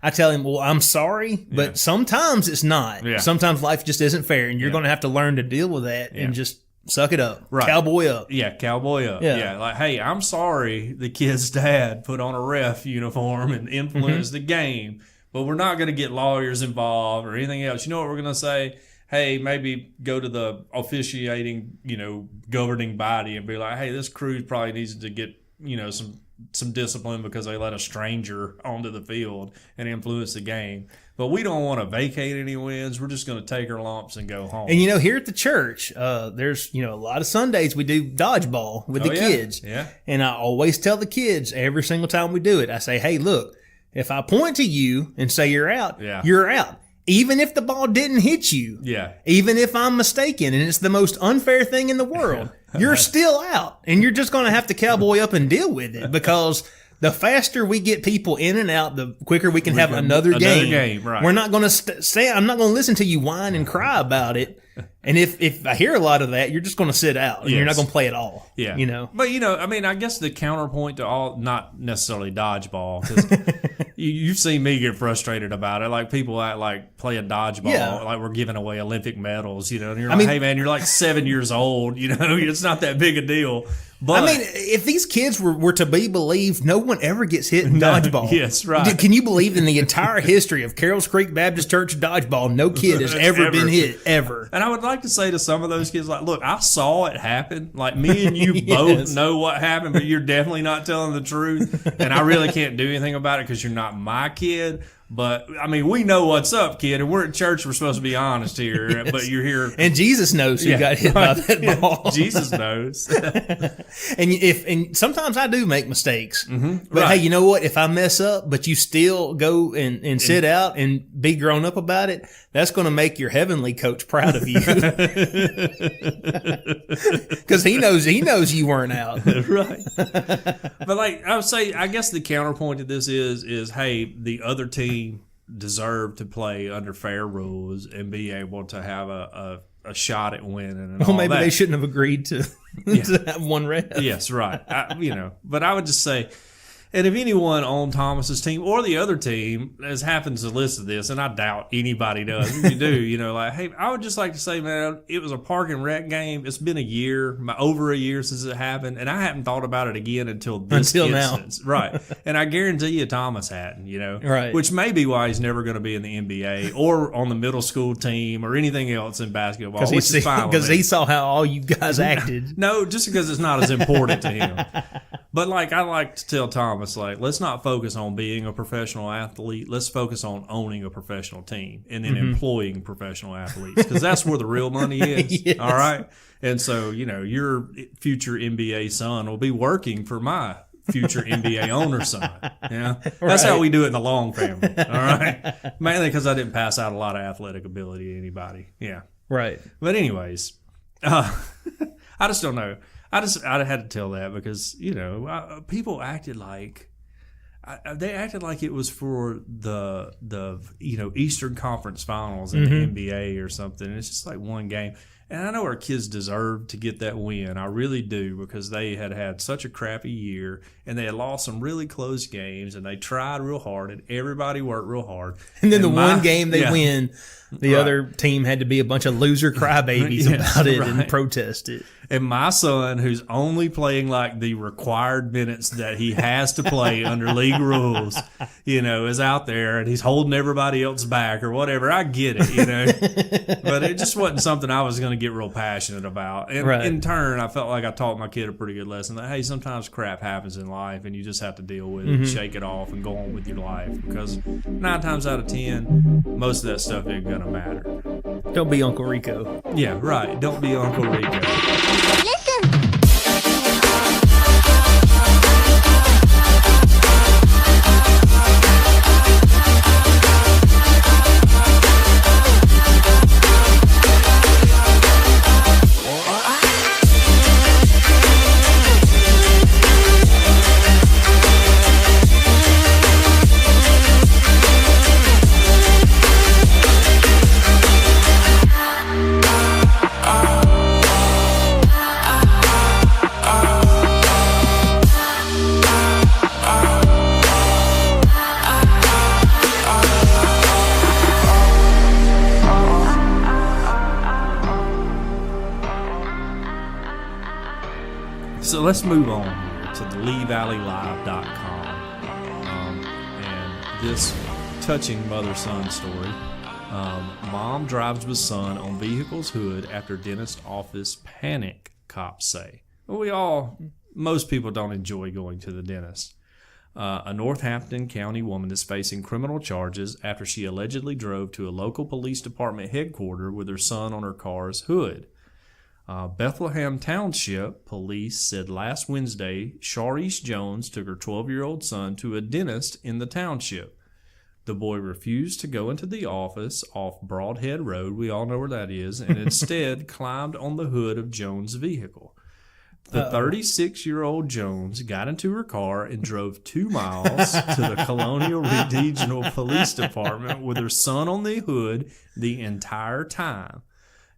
I tell him, well, I'm sorry, but sometimes it's not. Yeah. Sometimes life just isn't fair, and you're going to have to learn to deal with that and just suck it up. Right. Cowboy up. Yeah, cowboy up. Yeah. Like, hey, I'm sorry the kid's dad put on a ref uniform and influenced the game, but we're not going to get lawyers involved or anything else. You know what we're going to say? Hey, maybe go to the officiating, governing body and be like, hey, this crew probably needs to get, some discipline because they let a stranger onto the field and influence the game. But we don't want to vacate any wins. We're just going to take our lumps and go home. And here at the church, there's a lot of Sundays we do dodgeball with the kids. Yeah. And I always tell the kids every single time we do it, I say, hey, look, if I point to you and say you're out, you're out. Even if the ball didn't hit you. Yeah. Even if I'm mistaken and it's the most unfair thing in the world, you're still out. And you're just going to have to cowboy up and deal with it because the faster we get people in and out, the quicker we can have another game. Right. We're not going to I'm not going to listen to you whine and cry about it. And if I hear a lot of that, you're just going to sit out and you're not going to play at all. Yeah. But, I mean, I guess the counterpoint to all, not necessarily dodgeball, because you've seen me get frustrated about it. Like, people act like playing dodgeball, like we're giving away Olympic medals, and you're like, hey, man, you're like 7 years old, it's not that big a deal. But, I mean, if these kids were to be believed, no one ever gets hit in dodgeball. Yes, right. Can you believe in the entire history of Carroll's Creek Baptist Church dodgeball, no kid has ever been hit, ever? And I would like to say to some of those kids, like, look, I saw it happen. Like, me and you both know what happened, but you're definitely not telling the truth. And I really can't do anything about it because you're not my kid. But, I mean, we know what's up, kid, and we're at church. We're supposed to be honest here, but you're here. And Jesus knows who got hit by that ball. Jesus knows. and sometimes I do make mistakes. But, hey, you know what? If I mess up, but you still go and sit out and be grown up about it, that's going to make your heavenly coach proud of you. Because he knows you weren't out. Right. But, like, I would say, I guess the counterpoint to this is, hey, the other team deserve to play under fair rules and be able to have a shot at winning. And well, all maybe that. they shouldn't have agreed to have one ref. Yes, right. But I would just say, and if anyone on Thomas's team or the other team happens to listen to this, and I doubt anybody does, if you do, like, hey, I would just like to say, man, it was a park and rec game. It's been over a year since it happened, and I hadn't thought about it again until instance. Now. Right. And I guarantee you Thomas hadn't, Right. Which may be why he's never going to be in the NBA or on the middle school team or anything else in basketball, which is fine. Because he saw how all you guys acted. No, just because it's not as important to him. But like I like to tell Thomas, like, let's not focus on being a professional athlete. Let's focus on owning a professional team and then employing professional athletes, because that's where the real money is. Yes. All right. And so, your future NBA son will be working for my future NBA owner son. Yeah. That's how we do it in the Long family. All right. Mainly because I didn't pass out a lot of athletic ability to anybody. Yeah. Right. But anyways, I just don't know. I had to tell that because, people acted like they acted like it was for the Eastern Conference Finals in the NBA or something. It's just like one game. And I know our kids deserve to get that win. I really do, because they had such a crappy year and they had lost some really close games and they tried real hard and everybody worked real hard. And then one game they win, the other team had to be a bunch of loser crybabies about it and protest it. And my son, who's only playing like the required minutes that he has to play under league rules, is out there and he's holding everybody else back or whatever. I get it, but it just wasn't something I was going to get real passionate about. And in turn, I felt like I taught my kid a pretty good lesson that, hey, sometimes crap happens in life and you just have to deal with it, shake it off and go on with your life, because 9 times out of 10, most of that stuff ain't going to matter. Don't be Uncle Rico. Yeah, right. Don't be Uncle Rico. So let's move on here to the LeeValleyLive.com and this touching mother-son story. Mom drives with son on vehicle's hood after dentist office panic, cops say. Well, most people don't enjoy going to the dentist. A Northampton County woman is facing criminal charges after she allegedly drove to a local police department headquarters with her son on her car's hood. Bethlehem Township police said last Wednesday, Sharice Jones took her 12-year-old son to a dentist in the township. The boy refused to go into the office off Broadhead Road, we all know where that is, and instead climbed on the hood of Jones' vehicle. The 36-year-old Jones got into her car and drove 2 miles to the Colonial Regional Police Department with her son on the hood the entire time.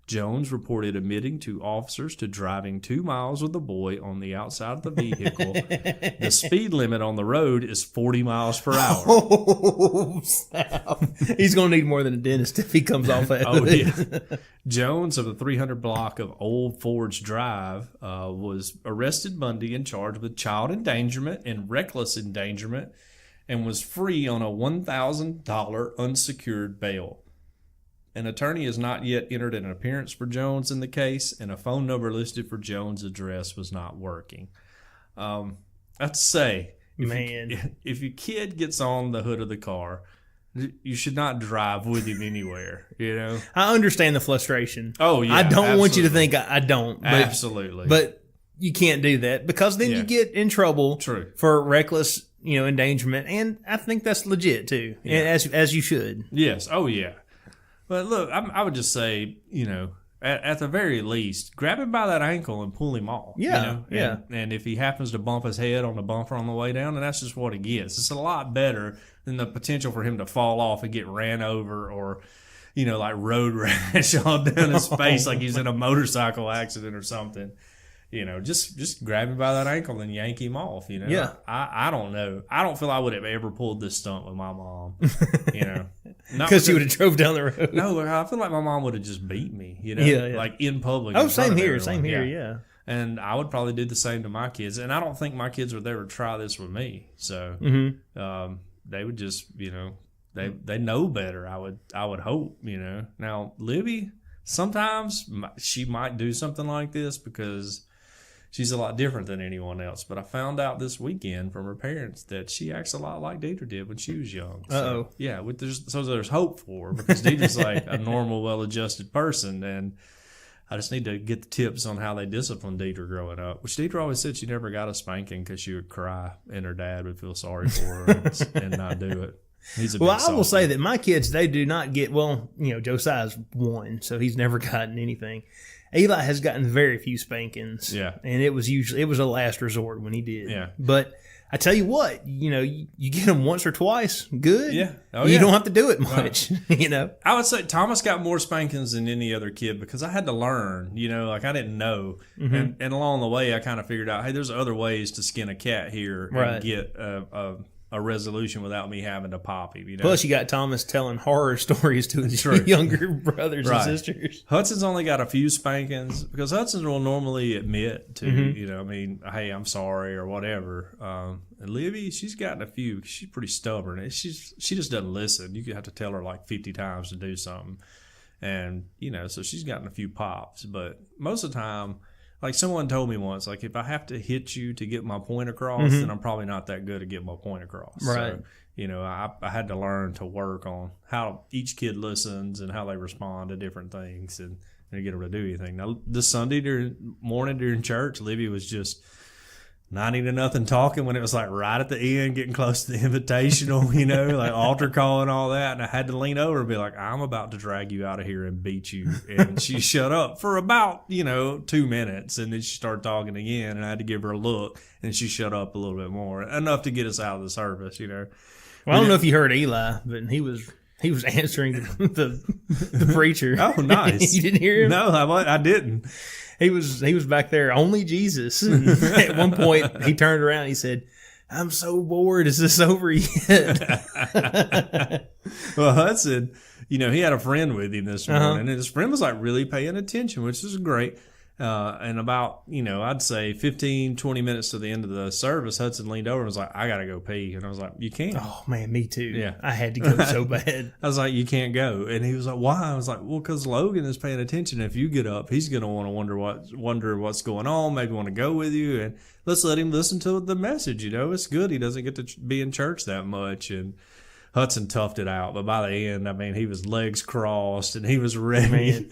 Jones reported admitting to officers to driving 2 miles with the boy on the outside of the vehicle. The speed limit on the road is 40 miles per hour. Oh, snap. He's going to need more than a dentist if he comes off that. Oh, yeah. Jones of the 300 block of Old Forge Drive was arrested Monday and charged with child endangerment and reckless endangerment and was free on a $1,000 unsecured bail. An attorney has not yet entered an appearance for Jones in the case, and a phone number listed for Jones' address was not working. I'd say, if your kid gets on the hood of the car, you should not drive with him anywhere, I understand the frustration. Oh, yeah. I don't want you to think I don't. But, absolutely. But you can't do that, because then you get in trouble for reckless, endangerment, and I think that's legit too, as you should. Yes. Oh, yeah. But look, I would just say, at the very least, grab him by that ankle and pull him off. Yeah, And if he happens to bump his head on the bumper on the way down, then that's just what he gets. It's a lot better than the potential for him to fall off and get ran over or, like road rash all down his face like he's in a motorcycle accident or something. Just grab him by that ankle and yank him off, Yeah. I don't know. I don't feel I would have ever pulled this stunt with my mom, Because you would have drove down the road. No, I feel like my mom would have just beat me, like in public. Oh, same here, yeah. And I would probably do the same to my kids. And I don't think my kids would ever try this with me. So they would just, they know better, I would hope, Now, Libby, sometimes she might do something like this because she's a lot different than anyone else. But I found out this weekend from her parents that she acts a lot like Deidre did when she was young. So, yeah, there's hope for her because Deidre's like a normal, well-adjusted person, and I just need to get the tips on how they disciplined Deidre growing up. Which Deidre always said she never got a spanking because she would cry and her dad would feel sorry for her and not do it. I will say that my kids, they do not get, Josiah's 1, so he's never gotten anything. Eli has gotten very few spankings. Yeah. And it was a last resort when he did. Yeah. But I tell you what, you get them once or twice, good. Yeah. You don't have to do it much, I would say Thomas got more spankings than any other kid because I had to learn, I didn't know. And along the way, I kind of figured out, hey, there's other ways to skin a cat here and get a resolution without me having to pop him. Plus, you got Thomas telling horror stories to his younger brothers and sisters. Hudson's only got a few spankings because Hudson will normally admit to, hey, I'm sorry or whatever. And Livy, she's gotten a few. She's pretty stubborn. She just doesn't listen. You have to tell her like 50 times to do something. And, so she's gotten a few pops. But most of the time, like someone told me once, like if I have to hit you to get my point across, then I'm probably not that good at getting my point across. Right. So, I had to learn to work on how each kid listens and how they respond to different things and get them to do anything. Now, this Sunday morning during church, Livy was just 90-0 talking when it was like right at the end, getting close to the invitational, like altar call and all that. And I had to lean over and be like, I'm about to drag you out of here and beat you. And she shut up for about, 2 minutes. And then she started talking again. And I had to give her a look. And she shut up a little bit more, enough to get us out of the service, Well, I don't know if you heard Eli, but he was answering the preacher. Oh, nice. You didn't hear him? No, I didn't. He was back there, only Jesus. And at one point, he turned around and he said, I'm so bored. Is this over yet? Well, Hudson, he had a friend with him this morning, and his friend was like really paying attention, which is great. And about, I'd say 15, 20 minutes to the end of the service, Hudson leaned over and was like, I got to go pee. And I was like, you can't. Oh, man, me too. Yeah. I had to go so bad. I was like, you can't go. And he was like, why? I was like, well, because Logan is paying attention. If you get up, he's going to want to wonder what's going on, maybe want to go with you. And let's let him listen to the message. It's good. He doesn't get to be in church that much. And Hudson toughed it out, but by the end, he was legs crossed and he was ready.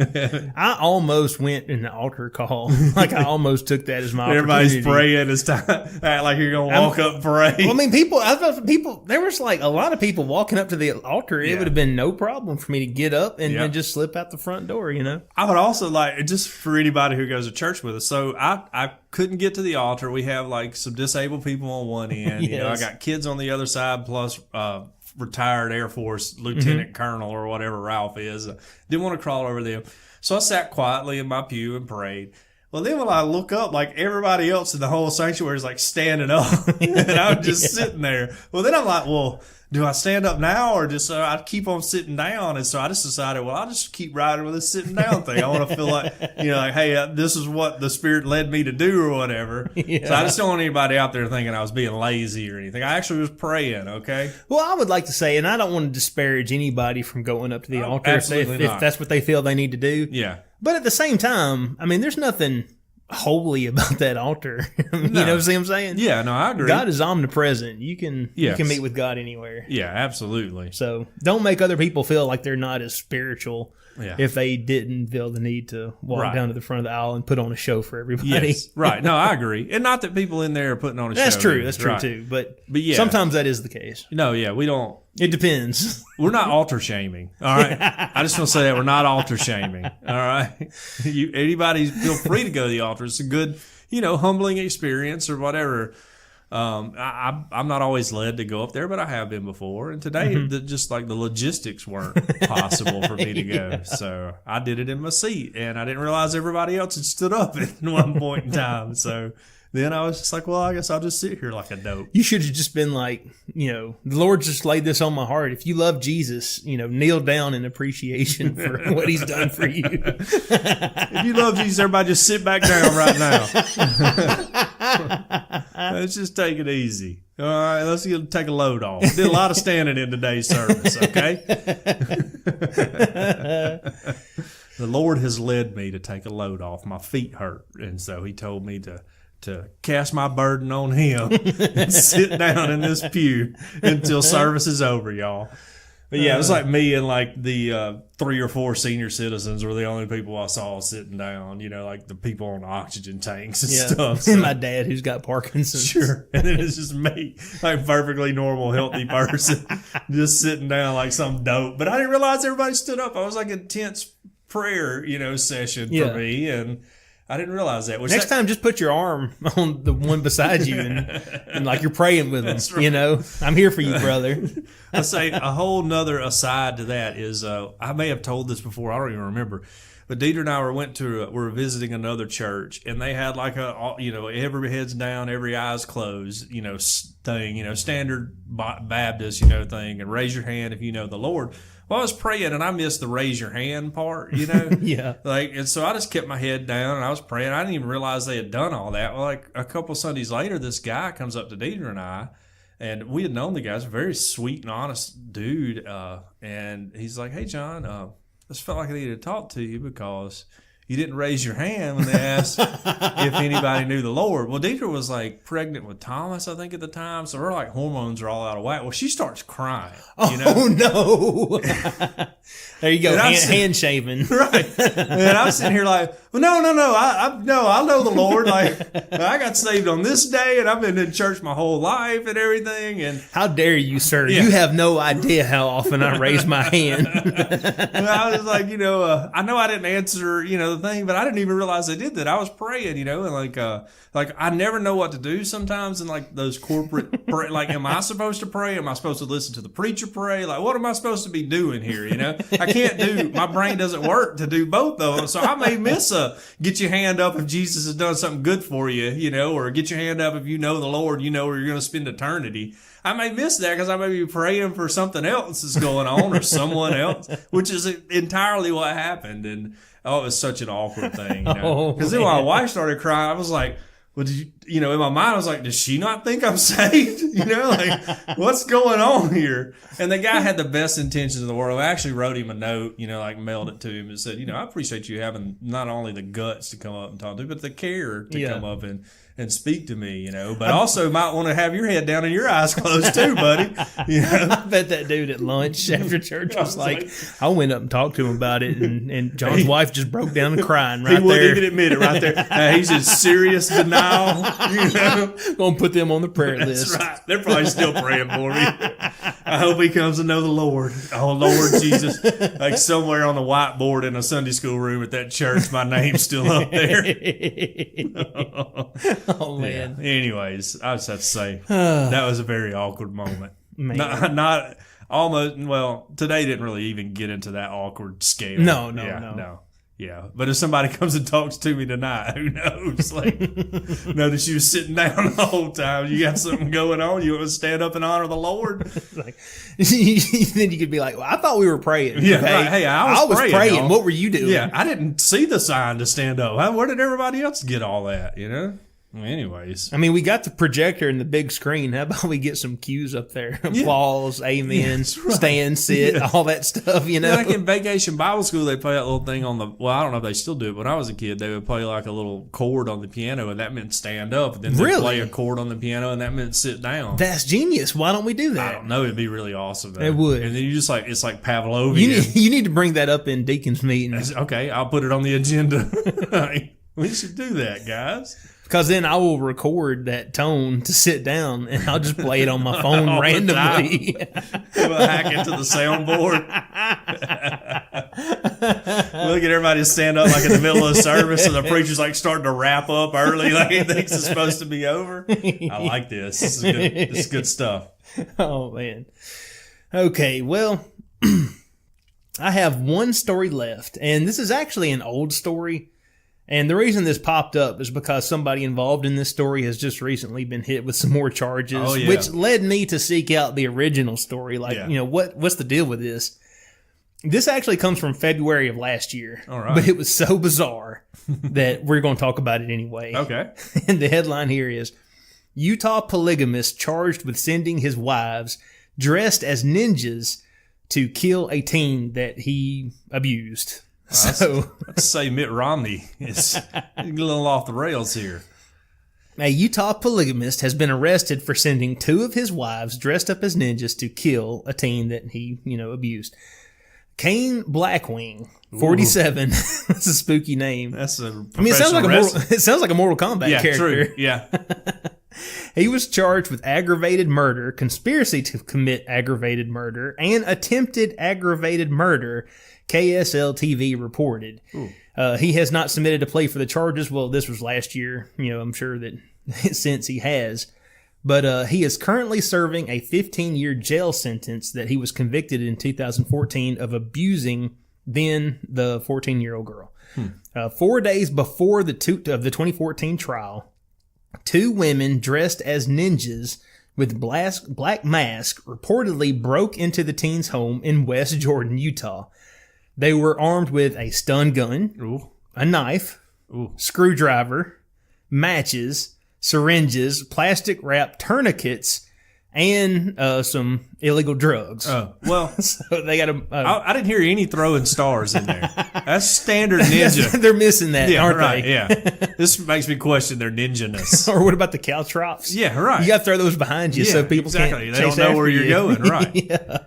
I almost went in the altar call. Like I almost took that as my Everybody's opportunity. praying. It's time. Act like you're going to walk up and pray. Well, there was like a lot of people walking up to the altar. It would have been no problem for me to get up and then just slip out the front door, I would also like, just for anybody who goes to church with us. So I couldn't get to the altar. We have like some disabled people on one end. Yes. I got kids on the other side plus, retired Air Force Lieutenant Colonel or whatever Ralph is. Didn't want to crawl over them. So I sat quietly in my pew and prayed. Well, then when I look up, like everybody else in the whole sanctuary is like standing up and I'm just sitting there. Well, then I'm like, well, do I stand up now or just I keep on sitting down? And so I just decided, well, I'll just keep riding with this sitting down thing. I want to feel like, hey, this is what the Spirit led me to do or whatever. Yeah. So I just don't want anybody out there thinking I was being lazy or anything. I actually was praying, okay? Well, I would like to say, and I don't want to disparage anybody from going up to the altar if that's what they feel they need to do. Yeah. But at the same time, there's nothing holy about that altar. You know what I'm saying? Yeah, no, I agree. God is omnipresent. You can meet with God anywhere. Yeah, absolutely. So don't make other people feel like they're not as spiritual if they didn't feel the need to walk down to the front of the aisle and put on a show for everybody. Yes, right. No, I agree. And not that people in there are putting on a show. That's true. That's true too. But yeah, sometimes that is the case. No, yeah, we don't. It depends. We're not altar shaming. All right. I just want to say that we're not altar shaming. All right. Anybody feel free to go to the altar. It's a good, humbling experience or whatever. I'm not always led to go up there, but I have been before. And today, just like the logistics weren't possible for me to go. So I did it in my seat and I didn't realize everybody else had stood up at one point in time. So then I was just like, well, I guess I'll just sit here like a dope. You should have just been like, the Lord just laid this on my heart. If you love Jesus, kneel down in appreciation for what he's done for you. If you love Jesus, everybody just sit back down right now. Let's just take it easy. All right, let's take a load off. Did a lot of standing in today's service, okay? The Lord has led me to take a load off. My feet hurt, and so he told me to to cast my burden on him and sit down in this pew until service is over, y'all. But yeah, it was like me and like the 3 or 4 senior citizens were the only people I saw sitting down, like the people on oxygen tanks and stuff. So. And my dad who's got Parkinson's. Sure. And then it's just me, like perfectly normal, healthy person, just sitting down like some dope. But I didn't realize everybody stood up. I was like intense prayer, session for me. And I didn't realize that. Next time, just put your arm on the one beside you and like you're praying with them. Right. I'm here for you, brother. I say a whole nother aside to that is I may have told this before. I don't even remember. But Deidre and I were visiting another church, and they had like every head's down, every eye's closed, thing, standard Baptist, thing, and raise your hand if you know the Lord. Well, I was praying and I missed the raise your hand part, Yeah. And so I just kept my head down and I was praying. I didn't even realize they had done all that. Well, like a couple Sundays later, this guy comes up to Deidre and I, and we had known the guy. He's a very sweet and honest dude. And he's like, "Hey, John, I just felt like I needed to talk to you because you didn't raise your hand when they asked if anybody knew the Lord." Well, Deidre was like pregnant with Thomas, I think, at the time. So her like hormones are all out of whack. Well, she starts crying. Oh, no. There you go. Hand shaving. Right. And I'm sitting here like, well, no. I know the Lord. Like, I got saved on this day and I've been in church my whole life and everything. And how dare you, sir? Yeah. You have no idea how often I raise my hand. And I was like, I know I didn't answer, the thing, but I didn't even realize I did that. I was praying, and like I never know what to do sometimes in like those corporate like, am I supposed to pray? Am I supposed to listen to the preacher pray? Like, what am I supposed to be doing here? I can't my brain doesn't work to do both of them. So I may miss get your hand up if Jesus has done something good for you, or get your hand up if you know the Lord, where you're going to spend eternity. I may miss that because I may be praying for something else that's going on or someone else, which is entirely what happened. And it was such an awkward thing, because then when my wife started crying, I was like, well, did you, in my mind, I was like, does she not think I'm saved? Like, what's going on here? And the guy had the best intentions in the world. I actually wrote him a note, like mailed it to him and said, I appreciate you having not only the guts to come up and talk to me, but the care to come up and speak to me, but also might want to have your head down and your eyes closed too, buddy. I bet that dude at lunch after church was like, I went up and talked to him about it, and John's wife just broke down and crying right there. He wouldn't even admit it right there. He's in serious denial. Gonna put them on the prayer list. That's right. They're probably still praying for me. I hope he comes to know the Lord. Oh, Lord Jesus. Like somewhere on the whiteboard in a Sunday school room at that church, my name's still up there. Oh, man. Yeah. Anyways, I just have to say that was a very awkward moment. Not almost, well, today didn't really even get into that awkward scale. No. Yeah, but if somebody comes and talks to me tonight, who knows? Like, notice you were sitting down the whole time. You got something going on. You want to stand up and honor the Lord? Like, then you could be like, well, I thought we were praying. Yeah, okay? Right. Hey, I was praying. What were you doing? Yeah, I didn't see the sign to stand up. Where did everybody else get all that, Anyways. I mean, we got the projector and the big screen. How about we get some cues up there? Applause, amen, right. Stand, sit, all that stuff, Like in Vacation Bible School, they play that little thing on I don't know if they still do it. When I was a kid, they would play like a little chord on the piano, and that meant stand up. And then they'd play a chord on the piano, and that meant sit down. That's genius. Why don't we do that? I don't know. It'd be really awesome, though. It would. And then you just like, it's like Pavlovian. You need to bring that up in Deacon's meeting. Okay, I'll put it on the agenda. We should do that, guys. Because then I will record that tone to sit down, and I'll just play it on my phone randomly. We'll hack it to the soundboard. We'll get everybody to stand up like in the middle of the service, and the preacher's like starting to wrap up early, like he thinks it's supposed to be over. I like this. This is good stuff. Oh, man. Okay, well, I have one story left, and this is actually an old story. And the reason this popped up is because somebody involved in this story has just recently been hit with some more charges, which led me to seek out the original story. Like, what's the deal with this? This actually comes from February of last year. All right. But it was so bizarre that we're going to talk about it anyway. Okay. And the headline here is, Utah polygamist charged with sending his wives dressed as ninjas to kill a teen that he abused. So let's say Mitt Romney is a little off the rails here. A Utah polygamist has been arrested for sending 2 of his wives dressed up as ninjas to kill a teen that he, abused. Kane Blackwing, 47. That's a spooky name. That's a it sounds like a Mortal Kombat character. True. Yeah. He was charged with aggravated murder, conspiracy to commit aggravated murder, and attempted aggravated murder, KSL TV reported. He has not submitted a plea for the charges. Well, this was last year. I'm sure that since he has. But he is currently serving a 15-year jail sentence that he was convicted in 2014 of abusing then the 14-year-old girl. 4 days before the 2014 trial, 2 women dressed as ninjas with black masks reportedly broke into the teen's home in West Jordan, Utah. They were armed with a stun gun, a knife, screwdriver, matches, syringes, plastic wrap tourniquets, and some illegal drugs. Oh, well, so they got I didn't hear any throwing stars in there. That's standard ninja. They're missing that, aren't right, they? Yeah, this makes me question their ninja-ness. Or what about the caltrops? Yeah, right. You got to throw those behind you so people can't They chase don't know after where you're you. going, right? Yeah.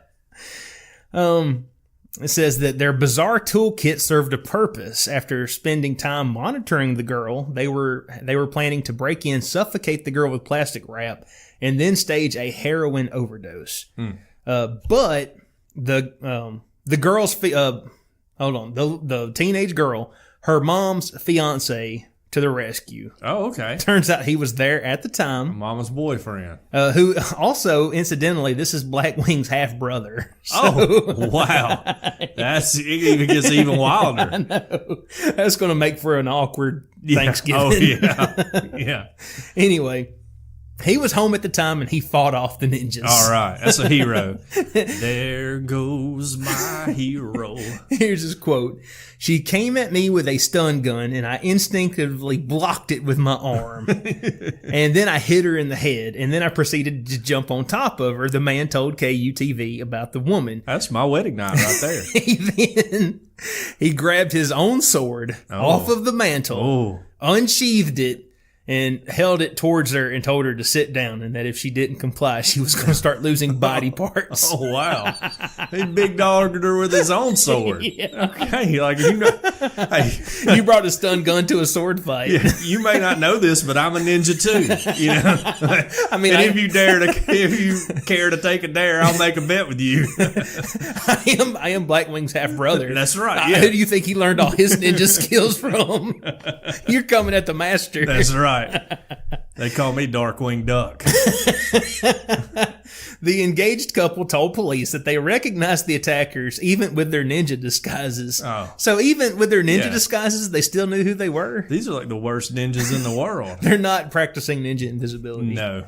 It says that their bizarre toolkit served a purpose. After spending time monitoring the girl, they were planning to break in, suffocate the girl with plastic wrap, and then stage a heroin overdose. But the girl's the teenage girl, her mom's fiance, to the rescue. Oh, okay. Turns out he was there at the time. Mama's boyfriend. Who also, incidentally, this is Blackwing's half brother. Oh, wow. It even gets even wilder. I know. That's going to make for an awkward Thanksgiving. Oh, yeah. Yeah. Anyway, he was home at the time and he fought off the ninjas. All right. That's a hero. There goes my hero. Here's his quote. She came at me with a stun gun and I instinctively blocked it with my arm. And then I hit her in the head. And then I proceeded to jump on top of her. The man told KUTV about the woman. That's my wedding night right there. He grabbed his own sword off of the mantle, unsheathed it, and held it towards her and told her to sit down and that if she didn't comply, she was going to start losing body parts. Oh, wow. He big dogged her with his own sword. Yeah. Okay. You brought a stun gun to a sword fight. Yeah, you may not know this, but I'm a ninja too. I mean, if you care to take a dare, I'll make a bet with you. I am Blackwing's half brother. That's right. Yeah. Who do you think he learned all his ninja skills from? You're coming at the master. That's right. They call me Darkwing Duck. The engaged couple told police that they recognized the attackers even with their ninja disguises. Oh. So even with their ninja disguises, they still knew who they were? These are like the worst ninjas in the world. They're not practicing ninja invisibility. No.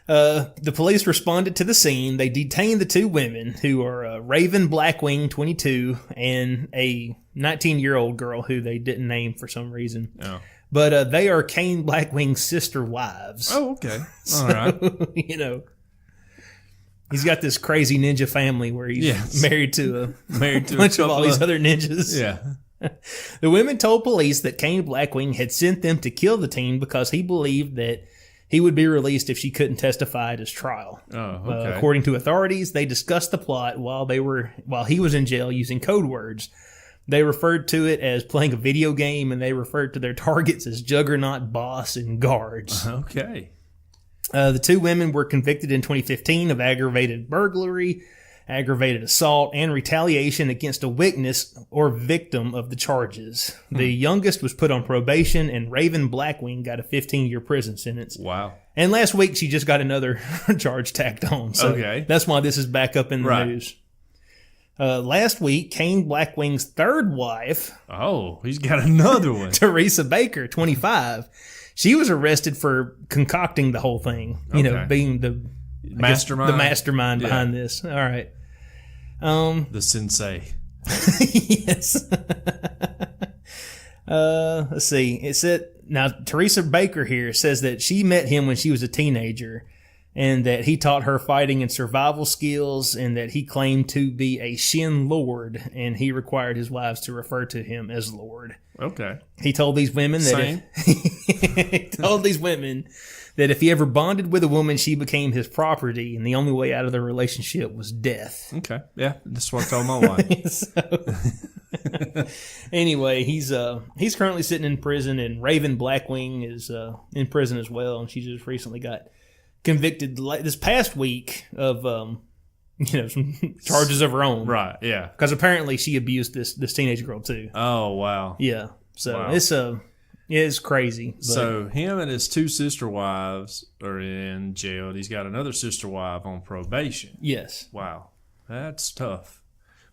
The police responded to the scene. They detained the 2 women who are Raven Blackwing, 22, and a 19-year-old girl who they didn't name for some reason. Oh. But they are Kane Blackwing's sister wives. Oh, okay. All right. He's got this crazy ninja family where he's married to a bunch of all these other ninjas. Yeah. The women told police that Kane Blackwing had sent them to kill the teen because he believed that he would be released if she couldn't testify at his trial. Oh, okay. According to authorities, they discussed the plot while he was in jail using code words. They referred to it as playing a video game, and they referred to their targets as Juggernaut, Boss, and Guards. Okay. The 2 women were convicted in 2015 of aggravated burglary, aggravated assault, and retaliation against a witness or victim of the charges. The youngest was put on probation, and Raven Blackwing got a 15-year prison sentence. Wow. And last week, she just got another charge tacked on. So that's why this is back up in the news. Last week, Kane Blackwing's 3rd wife. Oh, he's got another one. Teresa Baker, 25. She was arrested for concocting the whole thing. Being the mastermind. The mastermind behind this. All right. The sensei. Yes. Let's see. It said now Teresa Baker here says that she met him when she was a teenager. and that he taught her fighting and survival skills, and that he claimed to be a Shin Lord, and he required his wives to refer to him as Lord. Okay. He told these women that if he ever bonded with a woman, she became his property, and the only way out of the relationship was death. Okay. Yeah, that's what I told my wife. Anyway, he's currently sitting in prison, and Raven Blackwing is in prison as well, and she just recently got convicted this past week of some charges of her own. Right. Yeah. Because apparently she abused this teenage girl too. Oh wow. Yeah. So wow. it's crazy. But. So him and his two sister wives are in jail. And he's got another sister wife on probation. Yes. Wow, that's tough.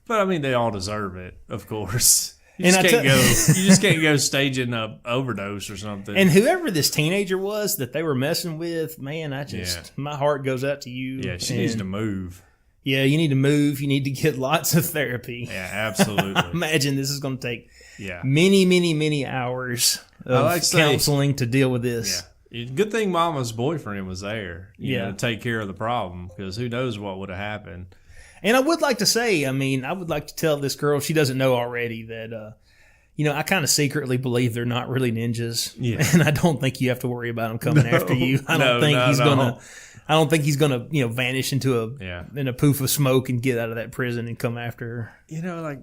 But I mean, they all deserve it, of course. You just can't go staging an overdose or something. And whoever this teenager was that they were messing with, man, my heart goes out to you. Yeah, she needs to move. Yeah, you need to move. You need to get lots of therapy. Yeah, absolutely. Imagine this is going to take many, many, many hours of counseling to deal with this. Yeah. Good thing Mama's boyfriend was there to take care of the problem, because who knows what would have happened. And I would like to say, I would like to tell this girl, if she doesn't know already, that, I kind of secretly believe they're not really ninjas. Yeah. And I don't think you have to worry about them coming after you. I don't think he's gonna vanish into a poof of smoke and get out of that prison and come after her.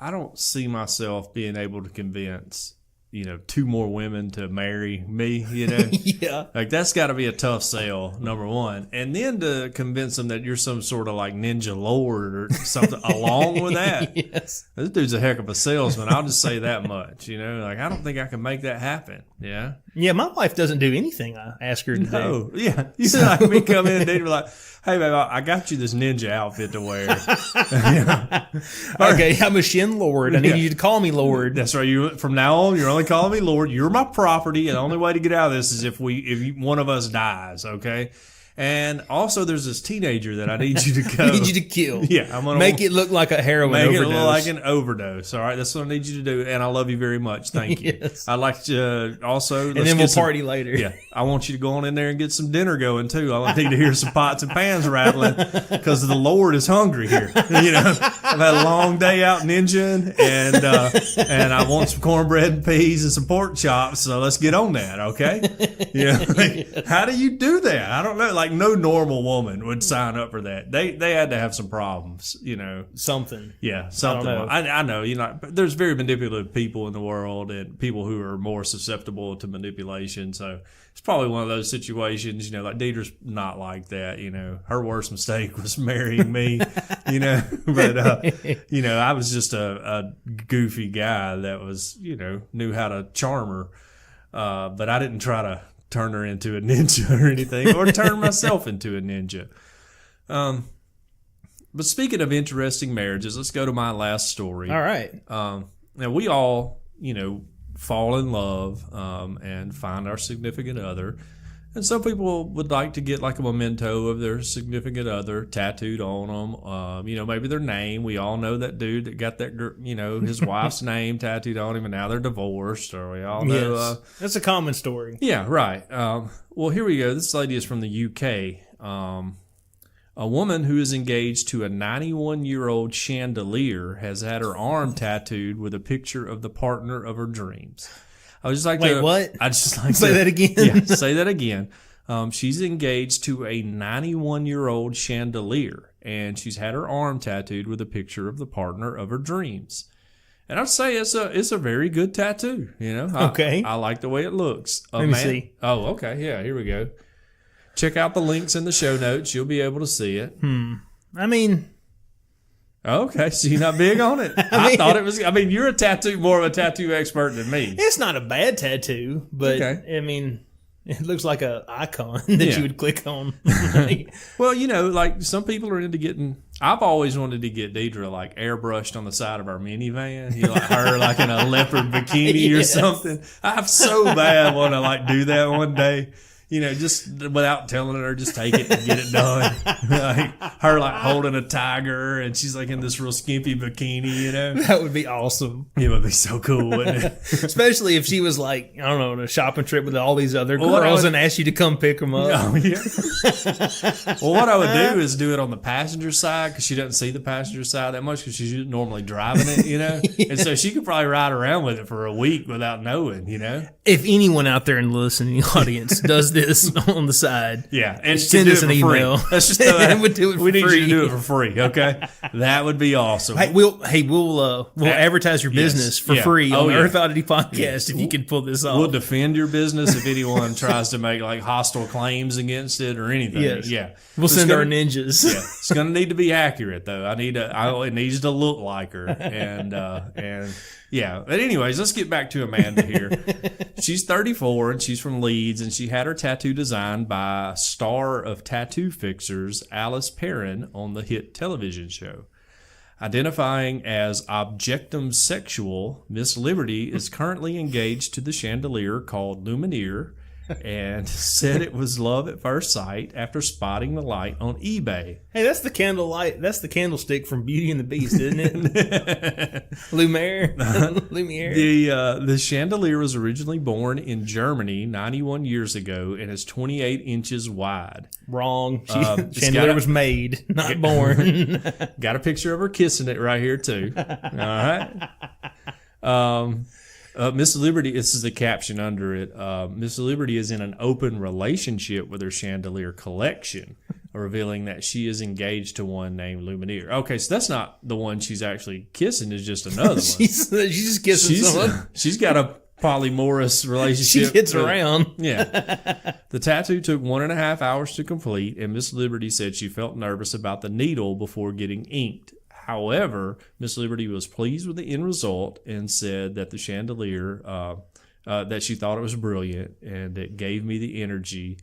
I don't see myself being able to convince two more women to marry me, Yeah. Like, that's got to be a tough sell, number one. And then to convince them that you're some sort of like ninja lord or something along with that. Yes. This dude's a heck of a salesman. I'll just say that much, Like, I don't think I can make that happen. Yeah. Yeah, my wife doesn't do anything I ask her to do. Yeah. You like me come in and they'd be like, hey, babe, I got you this ninja outfit to wear. Okay, I'm a Shin Lord. I need you to call me Lord. That's right. From now on, you're only calling me Lord. You're my property, and the only way to get out of this is if one of us dies, okay? And also, there's this teenager that I need you to go. I need you to kill. Yeah, I'm gonna make it look like a heroin overdose. Make it look like an overdose. All right, that's what I need you to do. And I love you very much. Thank you. Yes. I'd like to also. And then we'll party later. Yeah, I want you to go on in there and get some dinner going too. I need to hear some pots and pans rattling because the Lord is hungry here. I've had a long day out ninjaing, and I want some cornbread and peas and some pork chops. So let's get on that, okay? Yeah. How do you do that? I don't know. Like, no normal woman would sign up for that. They had to have some problems, Something. Yeah, something. I know, but there's very manipulative people in the world and people who are more susceptible to manipulation. So it's probably one of those situations, like Deidre's not like that, Her worst mistake was marrying me, But, I was just a goofy guy that was, knew how to charm her. But I didn't try to turn her into a ninja or anything, or turn myself into a ninja. But speaking of interesting marriages, let's go to my last story. All right. Now, we all, fall in love and find our significant other. And some people would like to get like a memento of their significant other tattooed on them. Maybe their name. We all know that dude that got that, his wife's name tattooed on him, and now they're divorced. Or we all know. Yes. That's a common story. Yeah, right. Well, here we go. This lady is from the UK. A woman who is engaged to a 91-year-old chandelier has had her arm tattooed with a picture of the partner of her dreams. I would just like Wait, what? I just like say that again. Yeah, say that again. She's engaged to a 91-year-old chandelier, and she's had her arm tattooed with a picture of the partner of her dreams. And I'd say it's a very good tattoo. Okay. I like the way it looks. Let me see. Oh, okay. Yeah, here we go. Check out the links in the show notes. You'll be able to see it. Okay, so you're not big on it. I thought it was. You're more of a tattoo expert than me. It's not a bad tattoo, but okay. It looks like an icon that you would click on. Well, like some people are into getting. I've always wanted to get Deidre like airbrushed on the side of our minivan. Like her like in a leopard bikini or something. I so bad want to like do that one day. just without telling her, just take it and get it done. Her holding a tiger, and she's in this real skimpy bikini. That would be awesome. It would be so cool, wouldn't it? Especially if she was I don't know, on a shopping trip with all these other girls and asked you to come pick them up. Oh, yeah. Well, what I would do is do it on the passenger side, because she doesn't see the passenger side that much because she's normally driving it, Yeah. And so she could probably ride around with it for a week without knowing, If anyone out there in the listening audience does this on the side, yeah, and send us an email. Let's just We'll do it for we need free. you to do it for free, okay? That would be awesome. We'll advertise your business for free on the Earth Oddity podcast if you can pull this off. We'll defend your business if anyone tries to make hostile claims against it or anything. Yes. Yeah, We'll send our ninjas. Yeah, it's going to need to be accurate though. It needs to look like her, and yeah. But anyways, let's get back to Amanda here. She's 34 and she's from Leeds, and she had her tattoo designed by star of tattoo fixers Alice Perrin on the hit television show. Identifying as objectum sexual, Miss Liberty is currently engaged to the chandelier called Lumineer, and said it was love at first sight after spotting the light on eBay. Hey, that's the candlelight. That's the candlestick from Beauty and the Beast, isn't it? Lumiere. Lumiere. The chandelier was originally born in Germany 91 years ago and is 28 inches wide. Wrong. Chandelier was made, not born. Got a picture of her kissing it right here too. All right. Miss Liberty, this is the caption under it. Miss Liberty is in an open relationship with her chandelier collection, revealing that she is engaged to one named Lumineer. Okay, so that's not the one she's actually kissing, is just another one. She's just kissing someone. She's got a polyamorous relationship. She gets around. Yeah. The tattoo took 1.5 hours to complete, and Miss Liberty said she felt nervous about the needle before getting inked. However, Miss Liberty was pleased with the end result and said that the chandelier, that she thought it was brilliant and it gave me the energy,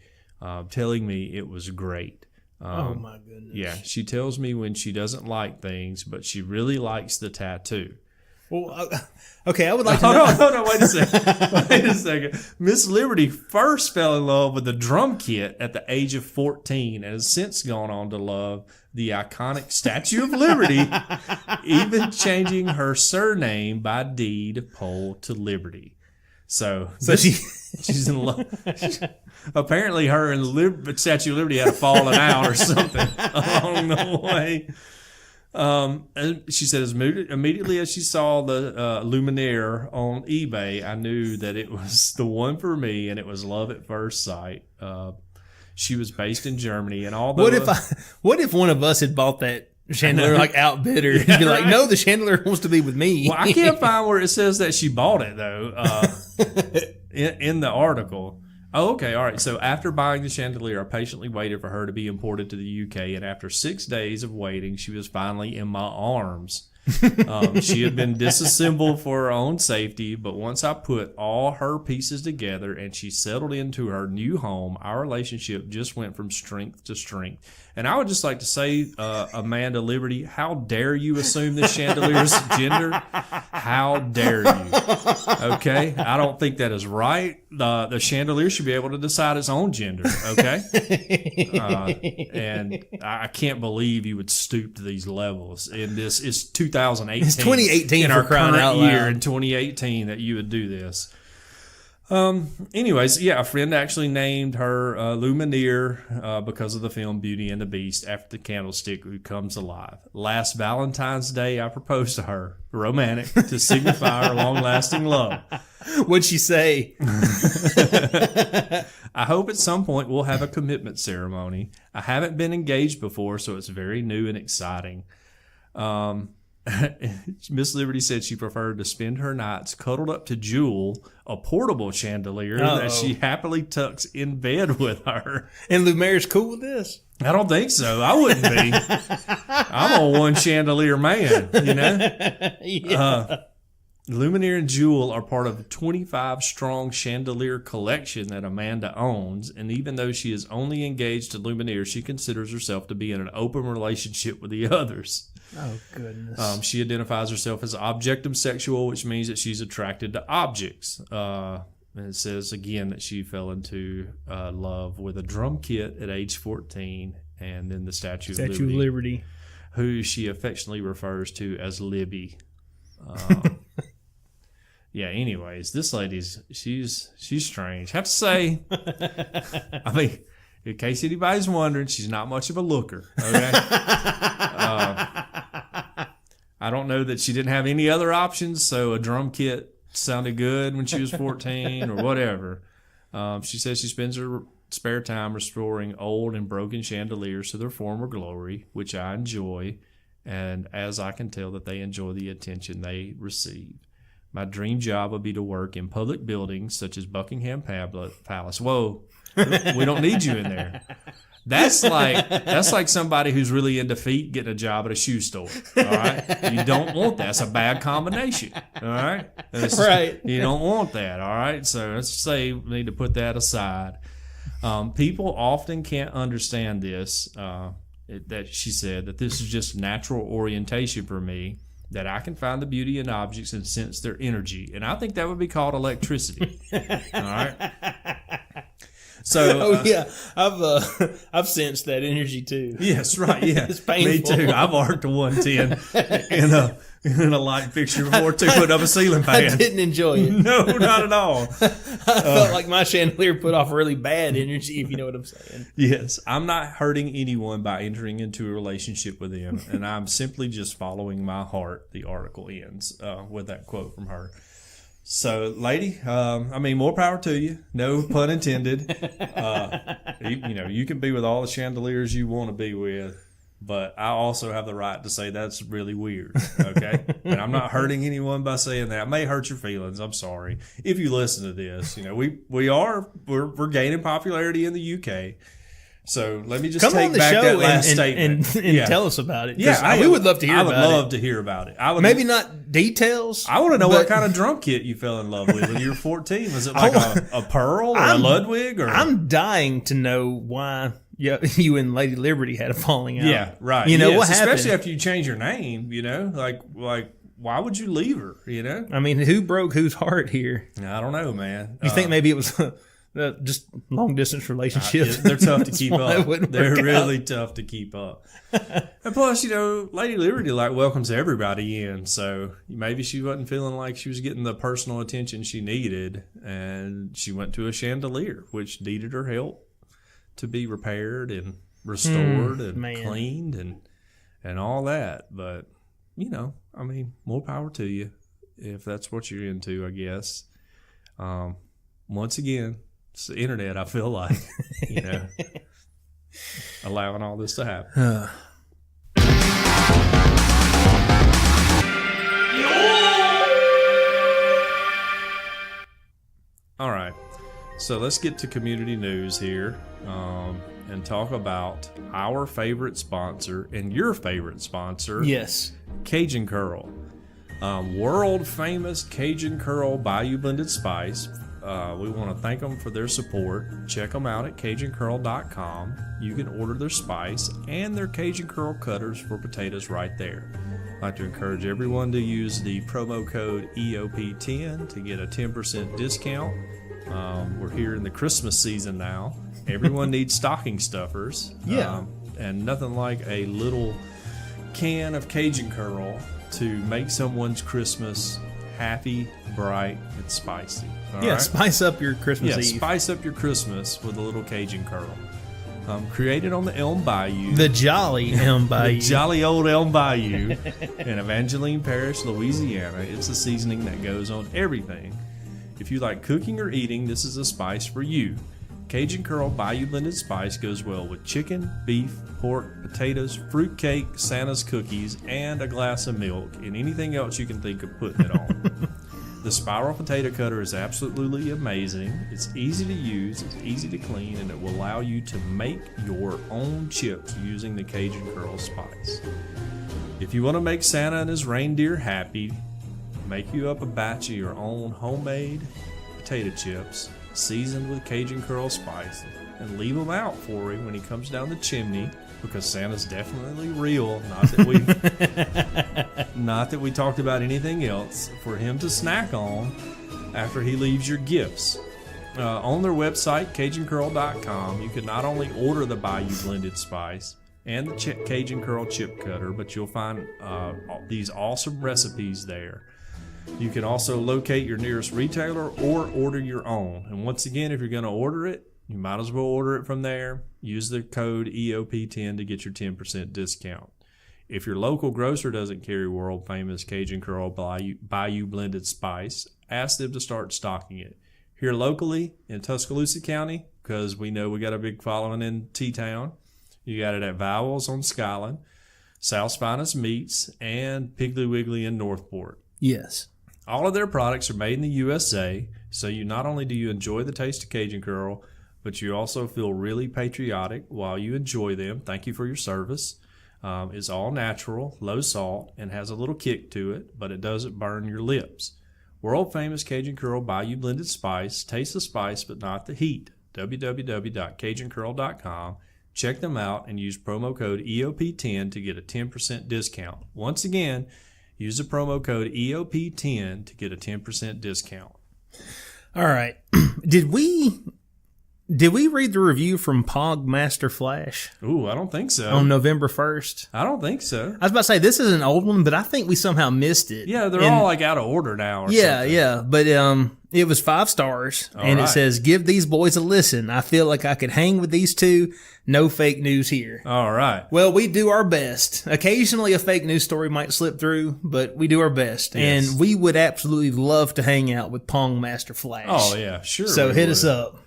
telling me it was great. Oh, my goodness. Yeah, she tells me when she doesn't like things, but she really likes the tattoo. Well, okay, I would like to know. Hold on, wait a second. Miss Liberty first fell in love with the drum kit at the age of 14 and has since gone on to love the iconic Statue of Liberty, even changing her surname by deed poll to Liberty. So she's in love. Apparently, her and the Statue of Liberty had a falling out or something along the way. And she said, immediately as she saw the Lumineer on eBay, I knew that it was the one for me, and it was love at first sight. She was based in Germany, and although what if one of us had bought that chandelier outbidder? He'd be like, no, the chandelier wants to be with me. Well, I can't find where it says that she bought it though. In the article. Oh, okay. All right. So after buying the chandelier, I patiently waited for her to be imported to the UK. And after 6 days of waiting, she was finally in my arms. She had been disassembled for her own safety, but once I put all her pieces together and she settled into her new home, our relationship just went from strength to strength. And I would just like to say, Amanda Liberty, how dare you assume this chandelier's gender? How dare you? Okay? I don't think that is right. The chandelier should be able to decide its own gender, okay? And I can't believe you would stoop to these levels. And this is 2018. It's 2018 in for our crying current out loud. year in 2018 that you would do this. Anyways, yeah, a friend actually named her Lumineer because of the film Beauty and the Beast after the candlestick who comes alive. Last Valentine's Day, I proposed to her, romantic, to signify our long-lasting love. What'd she say? I hope at some point we'll have a commitment ceremony. I haven't been engaged before, so it's very new and exciting. Miss Liberty said she preferred to spend her nights cuddled up to Jewel, a portable chandelier that she happily tucks in bed with her. And Lumiere's cool with this? I don't think so. I wouldn't be. I'm a one chandelier man, you know? Yeah. Lumineer and Jewel are part of a 25-strong chandelier collection that Amanda owns, and even though she is only engaged to Lumineer, she considers herself to be in an open relationship with the others. Oh, goodness. She identifies herself as objectum sexual, which means that she's attracted to objects. And it says again that she fell into love with a drum kit at age 14, and then the Statue of Liberty, who she affectionately refers to as Libby. Yeah. Anyways, this lady's she's strange. I have to say, I mean, in case anybody's wondering, she's not much of a looker. Okay. I don't know that she didn't have any other options, so a drum kit sounded good when she was 14 or whatever. She says she spends her spare time restoring old and broken chandeliers to their former glory, which I enjoy, and as I can tell that they enjoy the attention they receive. My dream job would be to work in public buildings such as Buckingham Palace. Whoa, we don't need you in there. That's like somebody who's really into feet getting a job at a shoe store. All right, you don't want that. That's a bad combination. All right, Right. You don't want that. All right, so let's say we need to put that aside. People often can't understand this. That she said that this is just natural orientation for me. That I can find the beauty in objects and sense their energy, and I think that would be called electricity. All right. So, yeah, I've sensed that energy too. Yes, right. Yeah, It's painful. Me too. I've arced a 110 in a light fixture before too, putting up a ceiling fan. I didn't enjoy it. No, not at all. I felt like my chandelier put off really bad energy, if you know what I'm saying. Yes, I'm not hurting anyone by entering into a relationship with them, and I'm simply just following my heart. The article ends with that quote from her. So, lady, I mean, more power to you. No pun intended. You can be with all the chandeliers you want to be with, but I also have the right to say that's really weird. Okay, and I'm not hurting anyone by saying that. I may hurt your feelings. I'm sorry if you listen to this. We're gaining popularity in the UK. So let me just take back that last statement and tell us about it. Yeah, we would love to hear about it. I would love to hear about it. Maybe not details. I want to know what kind of drum kit you fell in love with when you were 14. Was it like a Pearl or a Ludwig? Or I'm dying to know why you and Lady Liberty had a falling out. Yeah, right. What happened? Especially after you change your name, like why would you leave her, I mean, who broke whose heart here? I don't know, man. You think maybe it was just long distance relationships? They're tough to keep up. They're really out. tough to keep up. And plus, Lady Liberty welcomes everybody in, so maybe she wasn't feeling like she was getting the personal attention she needed, and she went to a chandelier, which needed her help to be repaired and restored and cleaned and all that. But I mean, more power to you if that's what you're into, I guess. Once again, it's the internet, I feel like, allowing all this to happen. All right. So let's get to community news here and talk about our favorite sponsor and your favorite sponsor. Yes. Cajun Curl. World famous Cajun Curl Bayou Blended Spice. We want to thank them for their support. Check them out at CajunCurl.com. You can order their spice and their Cajun Curl cutters for potatoes right there. I'd like to encourage everyone to use the promo code EOP10 to get a 10% discount. We're here in the Christmas season now. Everyone needs stocking stuffers. Yeah. And nothing like a little can of Cajun Curl to make someone's Christmas happy, bright, and spicy. All right? Spice up your Christmas Eve. Spice up your Christmas with a little Cajun Curl. Created on the Elm Bayou. The jolly Elm Bayou. The jolly old Elm Bayou in Evangeline Parish, Louisiana. It's a seasoning that goes on everything. If you like cooking or eating, this is a spice for you. Cajun Curl Bayou Blended Spice goes well with chicken, beef, pork, potatoes, fruitcake, Santa's cookies, and a glass of milk, and anything else you can think of putting it on. The spiral potato cutter is absolutely amazing. It's easy to use, it's easy to clean, and it will allow you to make your own chips using the Cajun Curl spice. If you want to make Santa and his reindeer happy, make you up a batch of your own homemade potato chips seasoned with Cajun Curl spice and leave them out for him when he comes down the chimney, because Santa's definitely real. Not that we talked about anything else for him to snack on after he leaves your gifts. On their website, CajunCurl.com, you can not only order the Bayou Blended Spice and the Cajun Curl Chip Cutter, but you'll find these awesome recipes there. You can also locate your nearest retailer or order your own. And once again, if you're going to order it, you might as well order it from there. Use the code EOP10 to get your 10% discount. If your local grocer doesn't carry world famous Cajun Curl Bayou Blended Spice, ask them to start stocking it. Here locally in Tuscaloosa County, because we know we got a big following in T-Town, you got it at Vowels on Skyland, South's Finest Meats, and Piggly Wiggly in Northport. Yes. All of their products are made in the USA, so you not only do you enjoy the taste of Cajun Curl, but you also feel really patriotic while you enjoy them. Thank you for your service. It's all natural, low salt, and has a little kick to it, but it doesn't burn your lips. World famous Cajun Curl Bayou Blended Spice. Taste the spice, but not the heat. www.CajunCurl.com. Check them out and use promo code EOP10 to get a 10% discount. Once again, use the promo code EOP10 to get a 10% discount. All right. Did we read the review from Pog Master Flash? Ooh, I don't think so. On November 1st? I don't think so. I was about to say, this is an old one, but I think we somehow missed it. Yeah, they're all like out of order now or something. Yeah. But it was 5 stars, and right. It says, give these boys a listen. I feel like I could hang with these two. No fake news here. All right. Well, we do our best. Occasionally a fake news story might slip through, but we do our best. Yes. And we would absolutely love to hang out with Pong Master Flash. Oh, yeah, sure. So hit us up.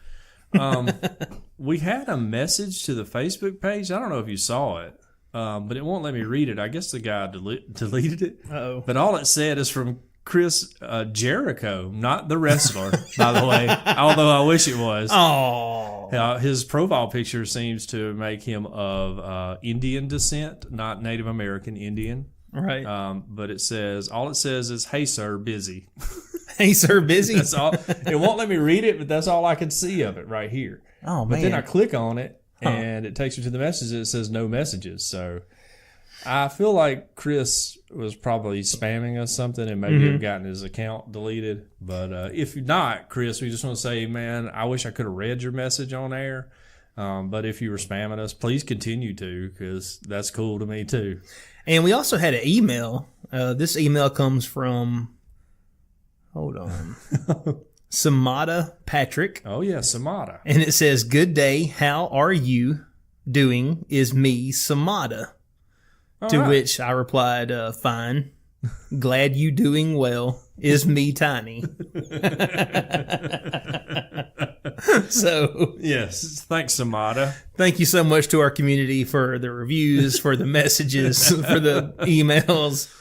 We had a message to the Facebook page. I don't know if you saw it, but it won't let me read it. I guess the guy deleted it. Uh-oh. But all it said is from Chris Jericho, not the wrestler, by the way, although I wish it was. Oh. His profile picture seems to make him of Indian descent, not Native American Indian. Right. But all it says is, "Hey sir, busy." Hey sir, busy? That's all. It won't let me read it, but that's all I can see of it right here. Oh, man. But then I click on it, and it takes me to the message that says no messages. So I feel like Chris was probably spamming us something and maybe have gotten his account deleted. But if not, Chris, we just want to say, man, I wish I could have read your message on air. But if you were spamming us, please continue to, because that's cool to me too. And we also had an email. This email comes from, hold on, Samada Patrick. Oh, yeah, Samada. And it says, good day, how are you doing? Is me, Samada. To which I replied, fine. Glad you doing well. Is me, Tiny. So, yes, thanks, Samada. Thank you so much to our community for the reviews, for the messages, for the emails.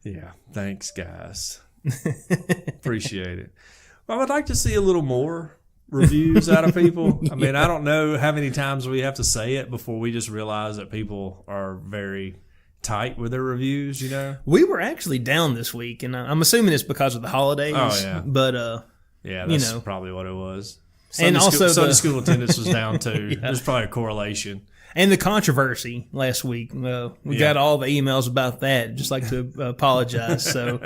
Yeah, thanks, guys. Appreciate it. Well, I'd like to see a little more reviews out of people. I mean, I don't know how many times we have to say it before we just realize that people are very tight with their reviews, you know? We were actually down this week, and I'm assuming it's because of the holidays. Oh, yeah. But, yeah, that's probably what it was. Sunday School attendance was down too. Yeah. There's probably a correlation. And the controversy last week. We got all the emails about that. Just like to apologize. So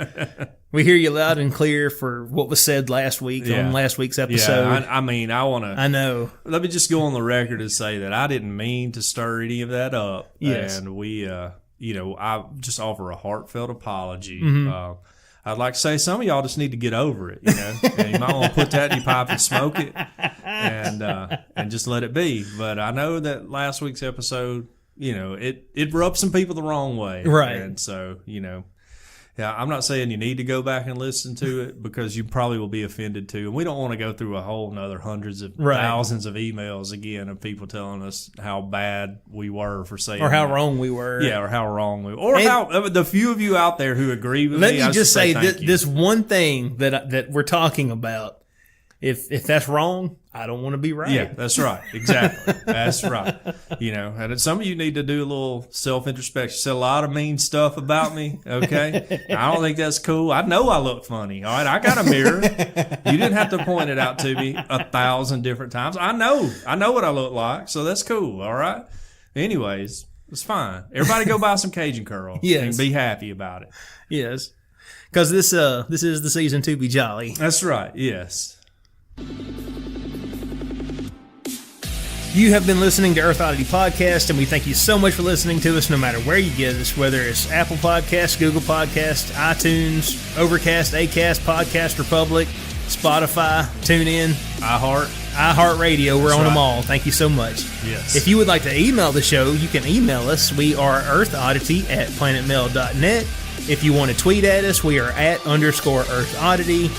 we hear you loud and clear for what was said last week on last week's episode. Yeah, I know. Let me just go on the record and say that I didn't mean to stir any of that up. Yes. And we, I just offer a heartfelt apology. Mm-hmm. I'd like to say some of y'all just need to get over it, you know. And you might want to put that in your pipe and smoke it, and just let it be. But I know that last week's episode, it rubbed some people the wrong way, right? And so, yeah, I'm not saying you need to go back and listen to it, because you probably will be offended too. And we don't want to go through a whole another hundreds of thousands of emails again of people telling us how bad we were for saying, or how wrong we were. Yeah, or how wrong we were. Or how the few of you out there who agree with me. Let me just say this one thing that we're talking about. If that's wrong, I don't want to be right. Yeah, that's right. Exactly. That's right. And some of you need to do a little self-introspection. Said a lot of mean stuff about me, okay? I don't think that's cool. I know I look funny, all right? I got a mirror. You didn't have to point it out to me 1,000 different times. I know what I look like, so that's cool, all right? Anyways, it's fine. Everybody go buy some Cajun Curl. Yes. And be happy about it. Yes. Because this is the season to be jolly. That's right, yes. You have been listening to Earth Oddity Podcast, and we thank you so much for listening to us no matter where you get us, whether it's Apple Podcasts, Google Podcasts, iTunes, Overcast, Acast, Podcast Republic, Spotify, TuneIn, iHeartRadio. We're on them all. Thank you so much. Yes. If you would like to email the show, you can email us. We are earthoddity@planetmail.net. If you want to tweet at us, we are @_EarthOddity.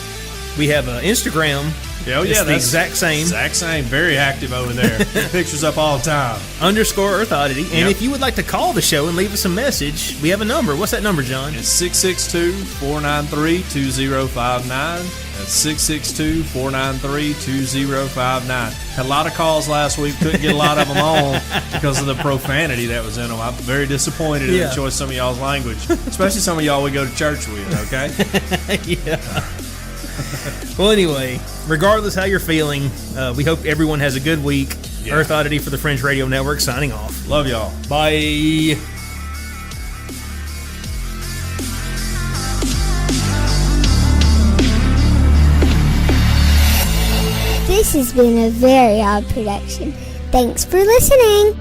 We have an Instagram. Oh, yeah, it's the that's exact same. Exact same. Very active over there. Pictures up all the time. _EarthOddity. And Yep. if you would like to call the show and leave us a message, we have a number. What's that number, John? It's 662-493-2059. That's 662-493-2059. Had a lot of calls last week. Couldn't get a lot of them on because of the profanity that was in them. I'm very disappointed in the choice of some of y'all's language, especially some of y'all we go to church with, okay? Yeah. Well, anyway, regardless how you're feeling, we hope everyone has a good week. Yeah. Earth Oddity for the Fringe Radio Network signing off. Love y'all. Bye. This has been a very odd production. Thanks for listening.